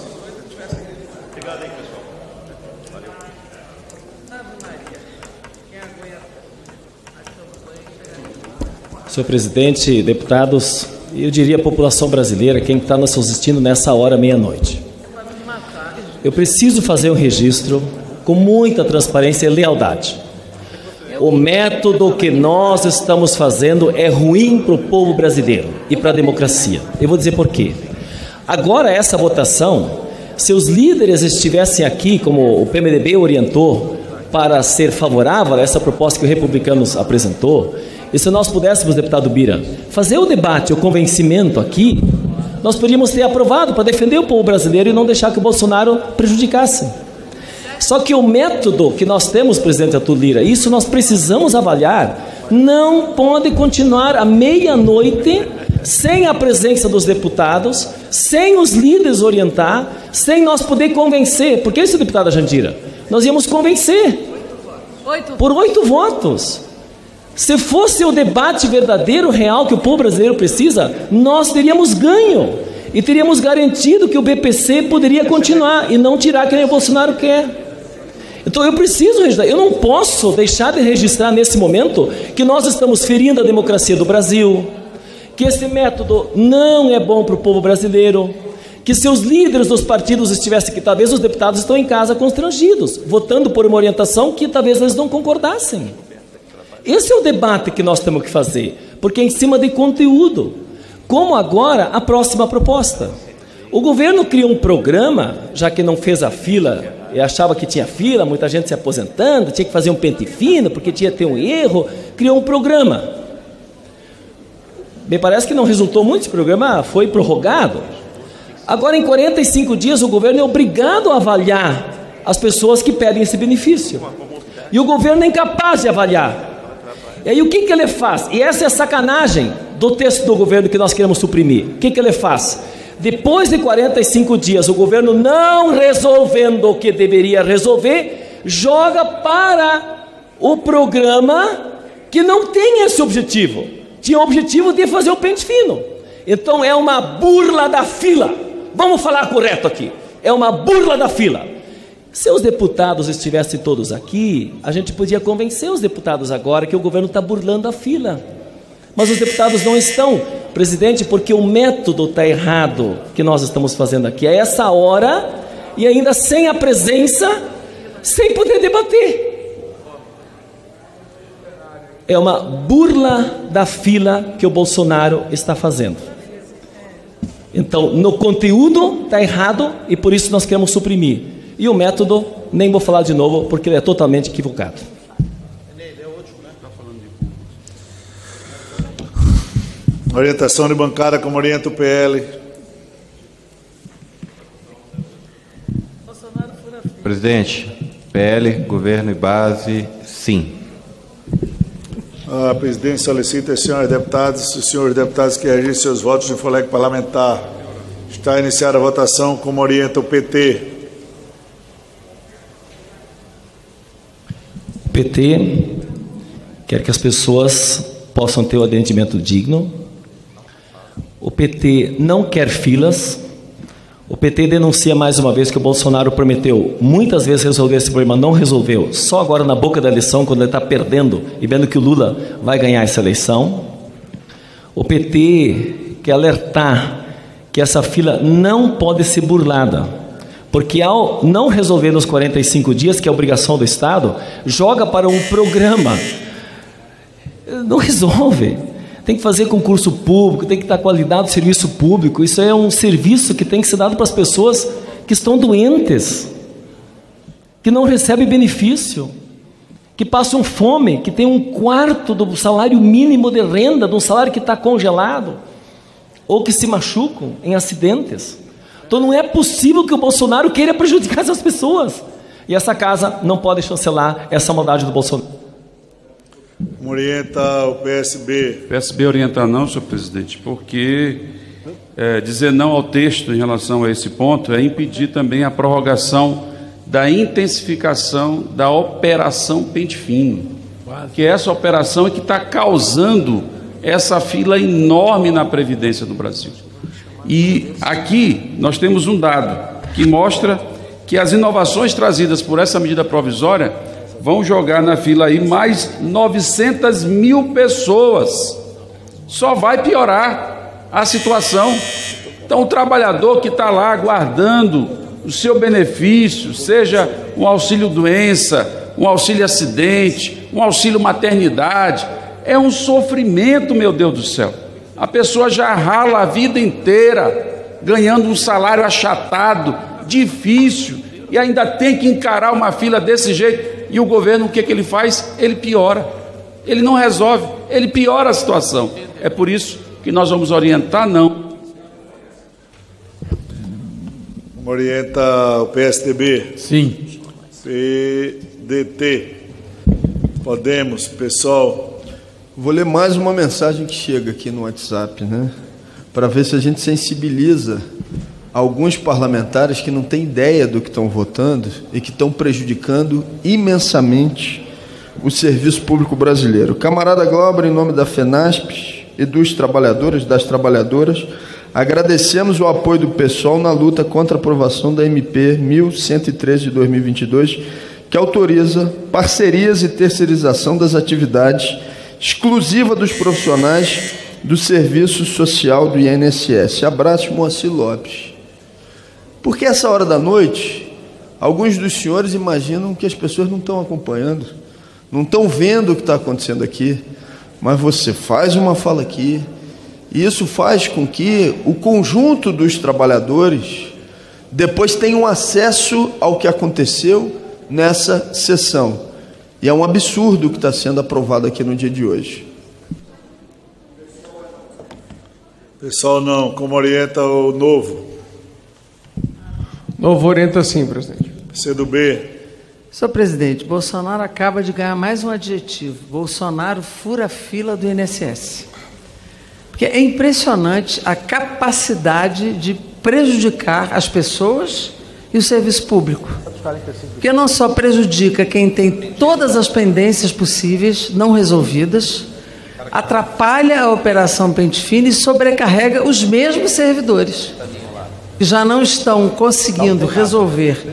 Senhor Senhor presidente, deputados, eu diria a população brasileira, quem está nos assistindo nessa hora, meia-noite. Eu preciso fazer um registro com muita transparência e lealdade. O método que nós estamos fazendo é ruim para o povo brasileiro e para a democracia. Eu vou dizer por quê. Agora, essa votação, se os líderes estivessem aqui, como o PMDB orientou, para ser favorável a essa proposta que o Republicanos apresentou, e se nós pudéssemos, deputado Bira, fazer o debate, o convencimento aqui, nós poderíamos ter aprovado para defender o povo brasileiro e não deixar que o Bolsonaro prejudicasse. Só que o método que nós temos, presidente Arthur Lira, isso nós precisamos avaliar, não pode continuar à meia-noite sem a presença dos deputados, sem os líderes orientar, sem nós poder convencer. Porque isso, deputada Jandira, nós íamos convencer por 8 votos. Se fosse o debate verdadeiro, real, que o povo brasileiro precisa, nós teríamos ganho e teríamos garantido que o BPC poderia continuar e não tirar que nem o Bolsonaro quer. Então eu preciso registrar, eu não posso deixar de registrar nesse momento que nós estamos ferindo a democracia do Brasil, que esse método não é bom para o povo brasileiro, que se os líderes dos partidos estivessem aqui, talvez os deputados estão em casa constrangidos, votando por uma orientação que talvez eles não concordassem. Esse é o debate que nós temos que fazer, porque é em cima de conteúdo. Como agora a próxima proposta. O governo criou um programa, já que não fez a fila, e achava que tinha fila, muita gente se aposentando, tinha que fazer um pente fino, porque tinha que ter um erro, criou um programa. Me parece que não resultou muito, esse programa foi prorrogado. Agora, em 45 dias, o governo é obrigado a avaliar as pessoas que pedem esse benefício. E o governo é incapaz de avaliar. E aí o que ele faz? E essa é a sacanagem do texto do governo que nós queremos suprimir. O que ele faz? Depois de 45 dias, o governo não resolvendo o que deveria resolver, joga para o programa que não tem esse objetivo. Tinha o objetivo de fazer o pente fino. Então é uma burla da fila. Vamos falar correto aqui. É uma burla da fila. Se os deputados estivessem todos aqui, a gente podia convencer os deputados agora que o governo está burlando a fila. Mas os deputados não estão, presidente, porque o método está errado que nós estamos fazendo aqui. É essa hora e ainda sem a presença, sem poder debater. É uma burla da fila que o Bolsonaro está fazendo. Então, no conteúdo está errado e por isso nós queremos suprimir. E o método, nem vou falar de novo, porque ele é totalmente equivocado. Orientação de bancada, como orienta o PL. Presidente, PL, governo e base, sim. A presidente solicita aos senhores deputados que registrem seus votos em folheto parlamentar. Está iniciada a votação, como orienta o PT. O PT quer que as pessoas possam ter o atendimento digno. O PT não quer filas. O PT denuncia mais uma vez que o Bolsonaro prometeu muitas vezes resolver esse problema, não resolveu. Só agora na boca da eleição, quando ele está perdendo e vendo que o Lula vai ganhar essa eleição. O PT quer alertar que essa fila não pode ser burlada, porque ao não resolver nos 45 dias, que é a obrigação do Estado, joga para um programa. Não resolve. Tem que fazer concurso público, tem que dar qualidade do serviço público. Isso é um serviço que tem que ser dado para as pessoas que estão doentes, que não recebem benefício, que passam fome, que tem 1/4 do salário mínimo de renda, de um salário que está congelado, ou que se machucam em acidentes. Então não é possível que o Bolsonaro queira prejudicar essas pessoas. E essa casa não pode chancelar essa maldade do Bolsonaro. Orienta o PSB. PSB orienta não, senhor presidente, porque dizer não ao texto em relação a esse ponto é impedir também a prorrogação da intensificação da operação pente fino, que essa operação é que está causando essa fila enorme na Previdência do Brasil. E aqui nós temos um dado que mostra que as inovações trazidas por essa medida provisória vão jogar na fila aí mais 900 mil pessoas só vai piorar a situação. Então, o trabalhador que está lá aguardando o seu benefício, seja um auxílio-doença, um auxílio-acidente, um auxílio-maternidade, é um sofrimento, meu Deus do céu. A pessoa já rala a vida inteira, ganhando um salário achatado, difícil, e ainda tem que encarar uma fila desse jeito. E o governo, o que ele faz? Ele piora. Ele não resolve, ele piora a situação. É por isso que nós vamos orientar não. Orienta o PSDB. Sim. PDT. Podemos, pessoal. Vou ler mais uma mensagem que chega aqui no WhatsApp, né? Para ver se a gente sensibiliza alguns parlamentares que não têm ideia do que estão votando e que estão prejudicando imensamente o serviço público brasileiro. Camarada Glauber, em nome da FENASP e dos trabalhadores, das trabalhadoras, agradecemos o apoio do PSOL na luta contra a aprovação da MP 1113 de 2022, que autoriza parcerias e terceirização das atividades exclusiva dos profissionais do Serviço Social do INSS. Abraço, Moacir Lopes. Porque essa hora da noite, alguns dos senhores imaginam que as pessoas não estão acompanhando, não estão vendo o que está acontecendo aqui, mas você faz uma fala aqui, e isso faz com que o conjunto dos trabalhadores depois tenham acesso ao que aconteceu nessa sessão. E é um absurdo o que está sendo aprovado aqui no dia de hoje. Pessoal, não. Como orienta o Novo? Novo orienta sim, presidente. CDB. Senhor presidente, Bolsonaro acaba de ganhar mais um adjetivo. Bolsonaro fura a fila do INSS. Porque é impressionante a capacidade de prejudicar as pessoas e o serviço público. Porque não só prejudica quem tem todas as pendências possíveis não resolvidas, atrapalha a operação pente fino e sobrecarrega os mesmos servidores, que já não estão conseguindo resolver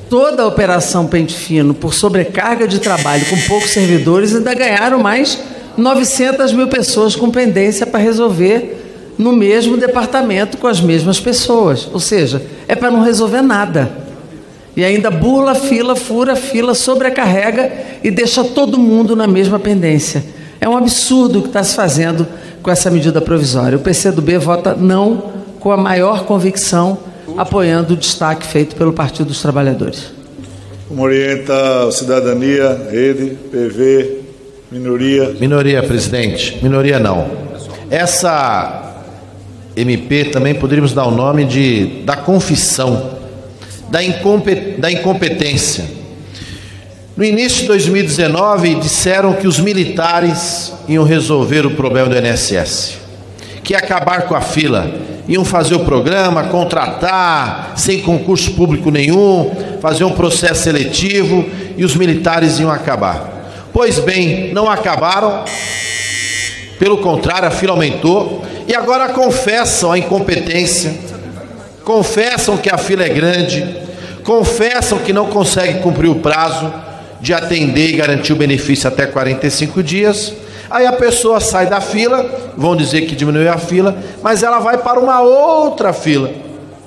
toda a operação pente fino por sobrecarga de trabalho com poucos servidores, ainda ganharam mais 900 mil pessoas com pendência para resolver no mesmo departamento com as mesmas pessoas. Ou seja, é para não resolver nada. E ainda burla a fila, fura a fila, sobrecarrega e deixa todo mundo na mesma pendência. É um absurdo o que está se fazendo com essa medida provisória. O PCdoB vota não com a maior convicção, apoiando o destaque feito pelo Partido dos Trabalhadores. Como orienta a Cidadania, Rede, PV, minoria? Minoria, presidente. Minoria não. Essa MP também poderíamos dar o nome da confissão, da incompetência. No início de 2019, disseram que os militares iam resolver o problema do INSS, que ia acabar com a fila, iam fazer o programa, contratar, sem concurso público nenhum, fazer um processo seletivo e os militares iam acabar. Pois bem, não acabaram, pelo contrário, a fila aumentou e agora confessam a incompetência, confessam que a fila é grande, confessam que não conseguem cumprir o prazo de atender e garantir o benefício até 45 dias. Aí a pessoa sai da fila, vão dizer que diminuiu a fila, mas ela vai para uma outra fila,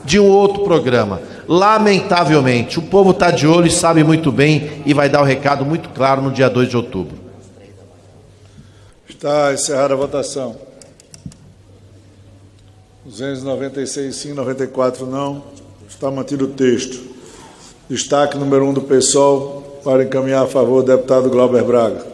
de um outro programa. Lamentavelmente, o povo está de olho e sabe muito bem e vai dar o recado muito claro no dia 2 de outubro. Está encerrada a votação. 296 sim, 94 não. Está mantido o texto. Destaque número 1 do PSOL para encaminhar a favor do deputado Glauber Braga.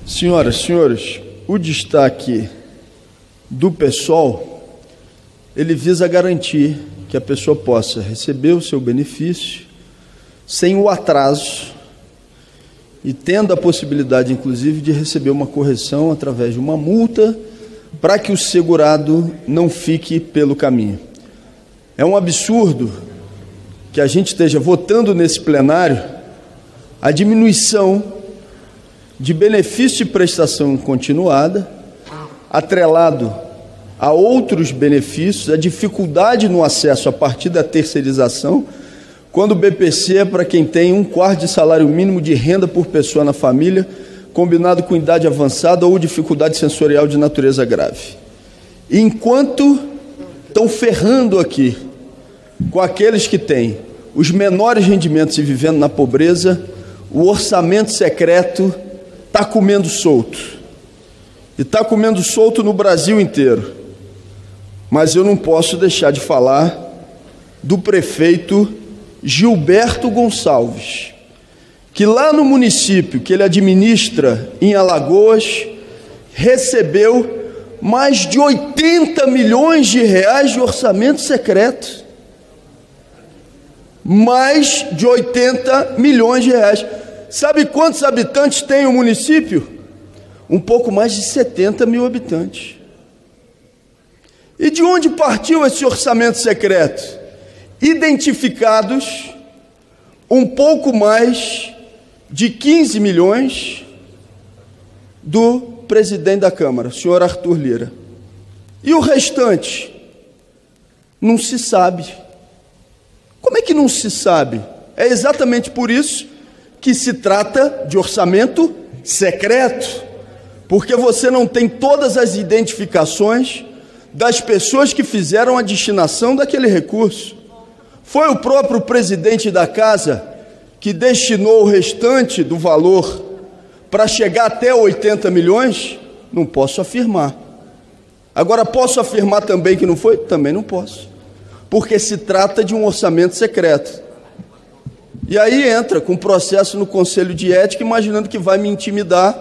Senhoras e senhores, o destaque do PSOL, ele visa garantir que a pessoa possa receber o seu benefício sem o atraso e tendo a possibilidade, inclusive, de receber uma correção através de uma multa para que o segurado não fique pelo caminho. É um absurdo que a gente esteja votando nesse plenário a diminuição de benefício de prestação continuada, atrelado a outros benefícios, a dificuldade no acesso a partir da terceirização, quando o BPC é para quem tem 1/4 de salário mínimo de renda por pessoa na família, combinado com idade avançada ou dificuldade sensorial de natureza grave. Enquanto estão ferrando aqui com aqueles que têm os menores rendimentos e vivendo na pobreza, o orçamento secreto está comendo solto. E está comendo solto no Brasil inteiro. Mas eu não posso deixar de falar do prefeito Gilberto Gonçalves, que lá no município que ele administra, em Alagoas, recebeu mais de 80 milhões de reais de orçamento secreto. Mais de 80 milhões de reais. Sabe quantos habitantes tem o município? Um pouco mais de 70 mil habitantes. E de onde partiu esse orçamento secreto? Identificados um pouco mais de 15 milhões do presidente da Câmara, o senhor Arthur Lira. E o restante? Não se sabe. Como é que não se sabe? É exatamente por isso que se trata de orçamento secreto, porque você não tem todas as identificações das pessoas que fizeram a destinação daquele recurso. Foi o próprio presidente da casa que destinou o restante do valor para chegar até 80 milhões? Não posso afirmar. Agora, posso afirmar também que não foi? Também não posso. Porque se trata de um orçamento secreto. E aí entra com processo no Conselho de Ética, imaginando que vai me intimidar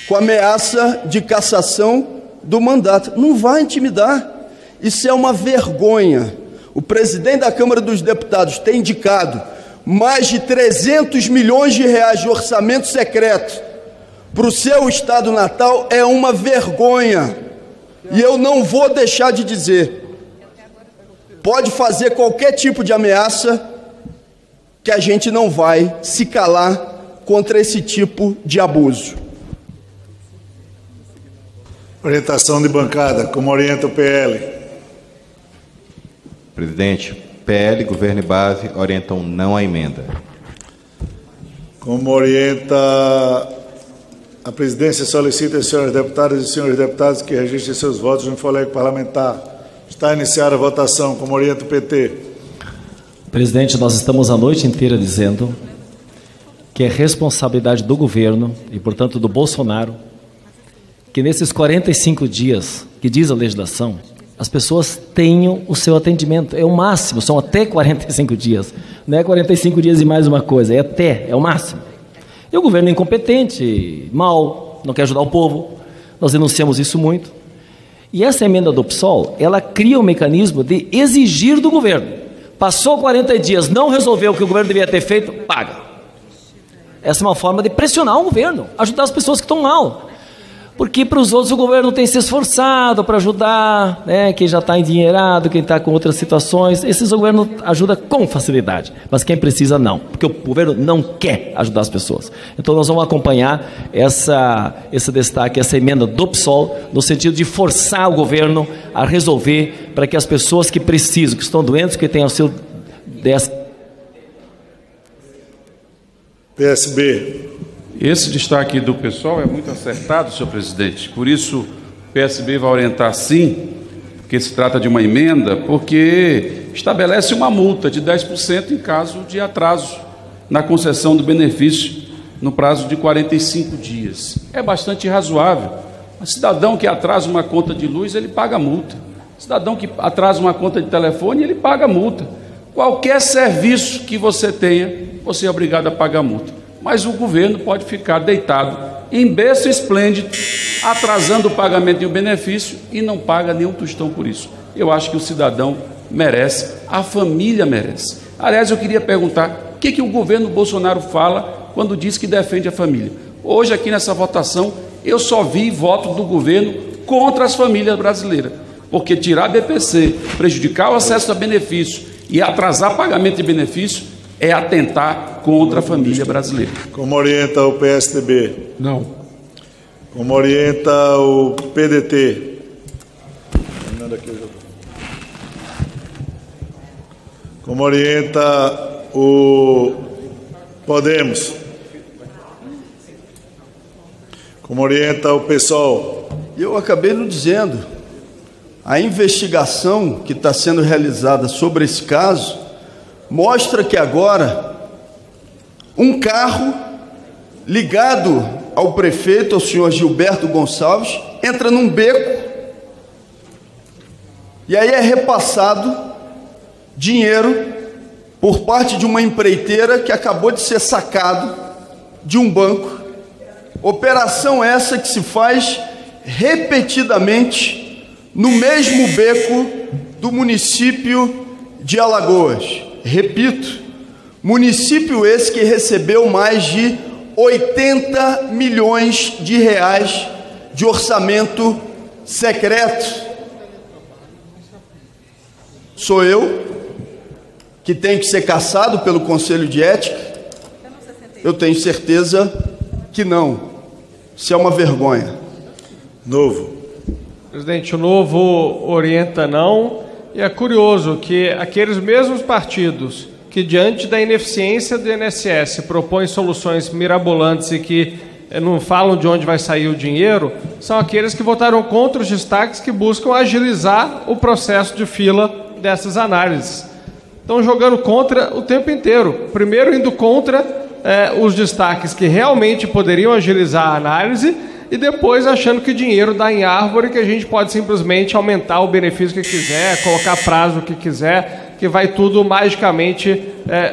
com ameaça de cassação do mandato. Não vai intimidar. Isso é uma vergonha. O presidente da Câmara dos Deputados tem indicado mais de 300 milhões de reais de orçamento secreto para o seu estado natal. É uma vergonha. E eu não vou deixar de dizer. Pode fazer qualquer tipo de ameaça, que a gente não vai se calar contra esse tipo de abuso. Orientação de bancada, como orienta o PL. Presidente, PL, Governo e Base orientam não à emenda. Como orienta a presidência, solicita às senhoras deputadas e senhores deputados que registrem seus votos no folheto parlamentar. Está iniciada a votação, como orienta o PT. Presidente, nós estamos a noite inteira dizendo que é responsabilidade do governo e, portanto, do Bolsonaro, que nesses 45 dias que diz a legislação, as pessoas tenham o seu atendimento. É o máximo, são até 45 dias. Não é 45 dias e mais uma coisa, é o máximo. E o governo é incompetente, mau, não quer ajudar o povo. Nós denunciamos isso muito. E essa emenda do PSOL, ela cria um mecanismo de exigir do governo. Passou 40 dias, não resolveu o que o governo devia ter feito, paga. Essa é uma forma de pressionar o governo, ajudar as pessoas que estão mal. Porque para os outros o governo tem se esforçado para ajudar, né? Quem já está endinheirado, quem está com outras situações, esses o governo ajuda com facilidade, mas quem precisa não, porque o governo não quer ajudar as pessoas. Então nós vamos acompanhar esse destaque, essa emenda do PSOL, no sentido de forçar o governo a resolver para que as pessoas que precisam, que estão doentes, que têm auxílio PSB. Esse destaque do pessoal é muito acertado, senhor presidente. Por isso, o PSB vai orientar sim, porque se trata de uma emenda, porque estabelece uma multa de 10% em caso de atraso na concessão do benefício no prazo de 45 dias. É bastante razoável. O cidadão que atrasa uma conta de luz, ele paga multa. O cidadão que atrasa uma conta de telefone, ele paga multa. Qualquer serviço que você tenha, você é obrigado a pagar multa. Mas o governo pode ficar deitado em berço esplêndido, atrasando o pagamento de um benefício e não paga nenhum tostão por isso. Eu acho que o cidadão merece, a família merece. Aliás, eu queria perguntar, o que o governo Bolsonaro fala quando diz que defende a família? Hoje, aqui nessa votação, eu só vi voto do governo contra as famílias brasileiras, porque tirar BPC, prejudicar o acesso a benefício e atrasar pagamento de benefício é atentar contra a família brasileira. Como orienta o PSDB? Não. Como orienta o PDT? Como orienta o Podemos. Como orienta o PSOL. Eu acabei não dizendo. A investigação que está sendo realizada sobre esse caso mostra que agora um carro ligado ao prefeito, ao senhor Gilberto Gonçalves, entra num beco e aí é repassado dinheiro por parte de uma empreiteira que acabou de ser sacado de um banco. Operação essa que se faz repetidamente no mesmo beco do município de Alagoas. Repito, município esse que recebeu mais de 80 milhões de reais de orçamento secreto. Sou eu que tenho que ser cassado pelo Conselho de Ética? Eu tenho certeza que não. Isso é uma vergonha. Novo. Presidente, o Novo orienta não, e é curioso que aqueles mesmos partidos que, diante da ineficiência do INSS, propõem soluções mirabolantes e que não falam de onde vai sair o dinheiro, são aqueles que votaram contra os destaques que buscam agilizar o processo de fila dessas análises. Estão jogando contra o tempo inteiro. Primeiro indo contra os destaques que realmente poderiam agilizar a análise e depois achando que o dinheiro dá em árvore, que a gente pode simplesmente aumentar o benefício que quiser, colocar prazo que quiser, que vai tudo magicamente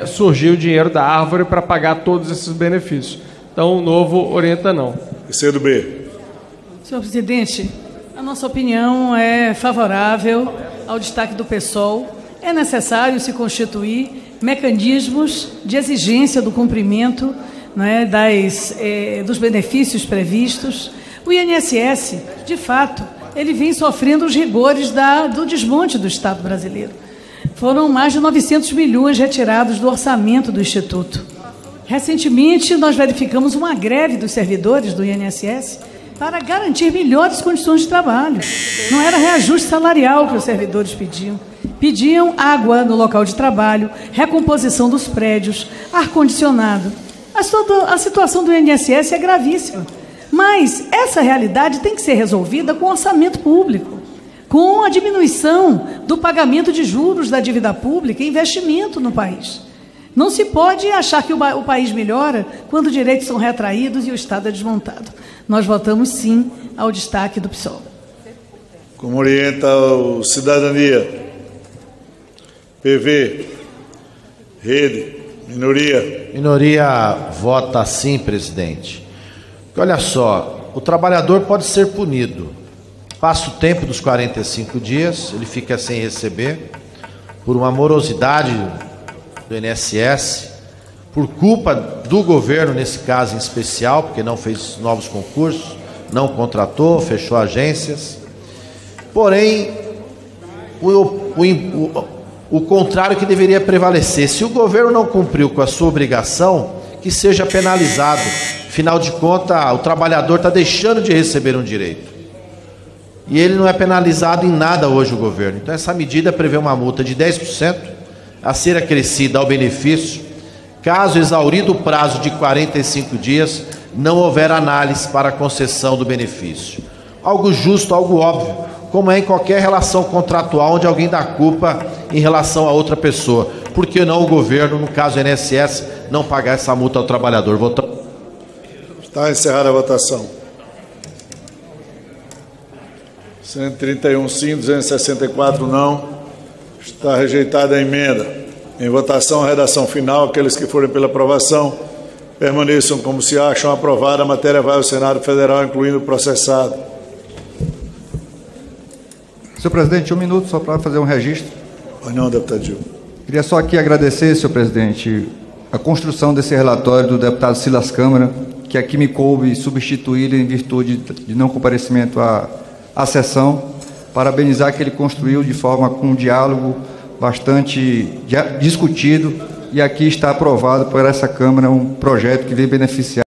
surgir o dinheiro da árvore para pagar todos esses benefícios. Então, o Novo orienta não. PCdoB. Senhor presidente, a nossa opinião é favorável ao destaque do PSOL. É necessário se constituir mecanismos de exigência do cumprimento, né, dos benefícios previstos. O INSS, de fato, ele vem sofrendo os rigores do desmonte do Estado brasileiro. Foram mais de 900 milhões retirados do orçamento do Instituto. Recentemente, nós verificamos uma greve dos servidores do INSS para garantir melhores condições de trabalho. Não era reajuste salarial que os servidores pediam. Pediam água no local de trabalho, recomposição dos prédios, ar-condicionado. A situação do INSS é gravíssima. Mas essa realidade tem que ser resolvida com orçamento público, com a diminuição do pagamento de juros da dívida pública e investimento no país. Não se pode achar que o país melhora quando direitos são retraídos e o Estado é desmontado. Nós votamos sim ao destaque do PSOL. Como orienta o Cidadania. PV. Rede. Minoria. Minoria vota sim, presidente. Porque olha só, o trabalhador pode ser punido. Passa o tempo dos 45 dias, ele fica sem receber, por uma morosidade do INSS, por culpa do governo, nesse caso em especial, porque não fez novos concursos, não contratou, fechou agências. Porém, o contrário que deveria prevalecer. Se o governo não cumpriu com a sua obrigação, que seja penalizado. Afinal de contas, o trabalhador está deixando de receber um direito. E ele não é penalizado em nada hoje, o governo. Então, essa medida prevê uma multa de 10% a ser acrescida ao benefício, caso exaurido o prazo de 45 dias, não houver análise para a concessão do benefício. Algo justo, algo óbvio, como é em qualquer relação contratual onde alguém dá culpa em relação a outra pessoa. Por que não o governo, no caso do INSS, não pagar essa multa ao trabalhador? Está encerrada a votação. 131 sim, 264 não. Está rejeitada a emenda. Em votação, a redação final. Aqueles que forem pela aprovação permaneçam como se acham. Aprovada, a matéria vai ao Senado Federal, incluindo o processado. Senhor presidente, 1 minuto só para fazer um registro. Não, deputado Gil. Queria só aqui agradecer, senhor presidente, a construção desse relatório do deputado Silas Câmara, que aqui me coube substituir em virtude de não comparecimento à sessão. Parabenizar que ele construiu de forma com um diálogo bastante discutido, e aqui está aprovado por essa Câmara um projeto que vem beneficiar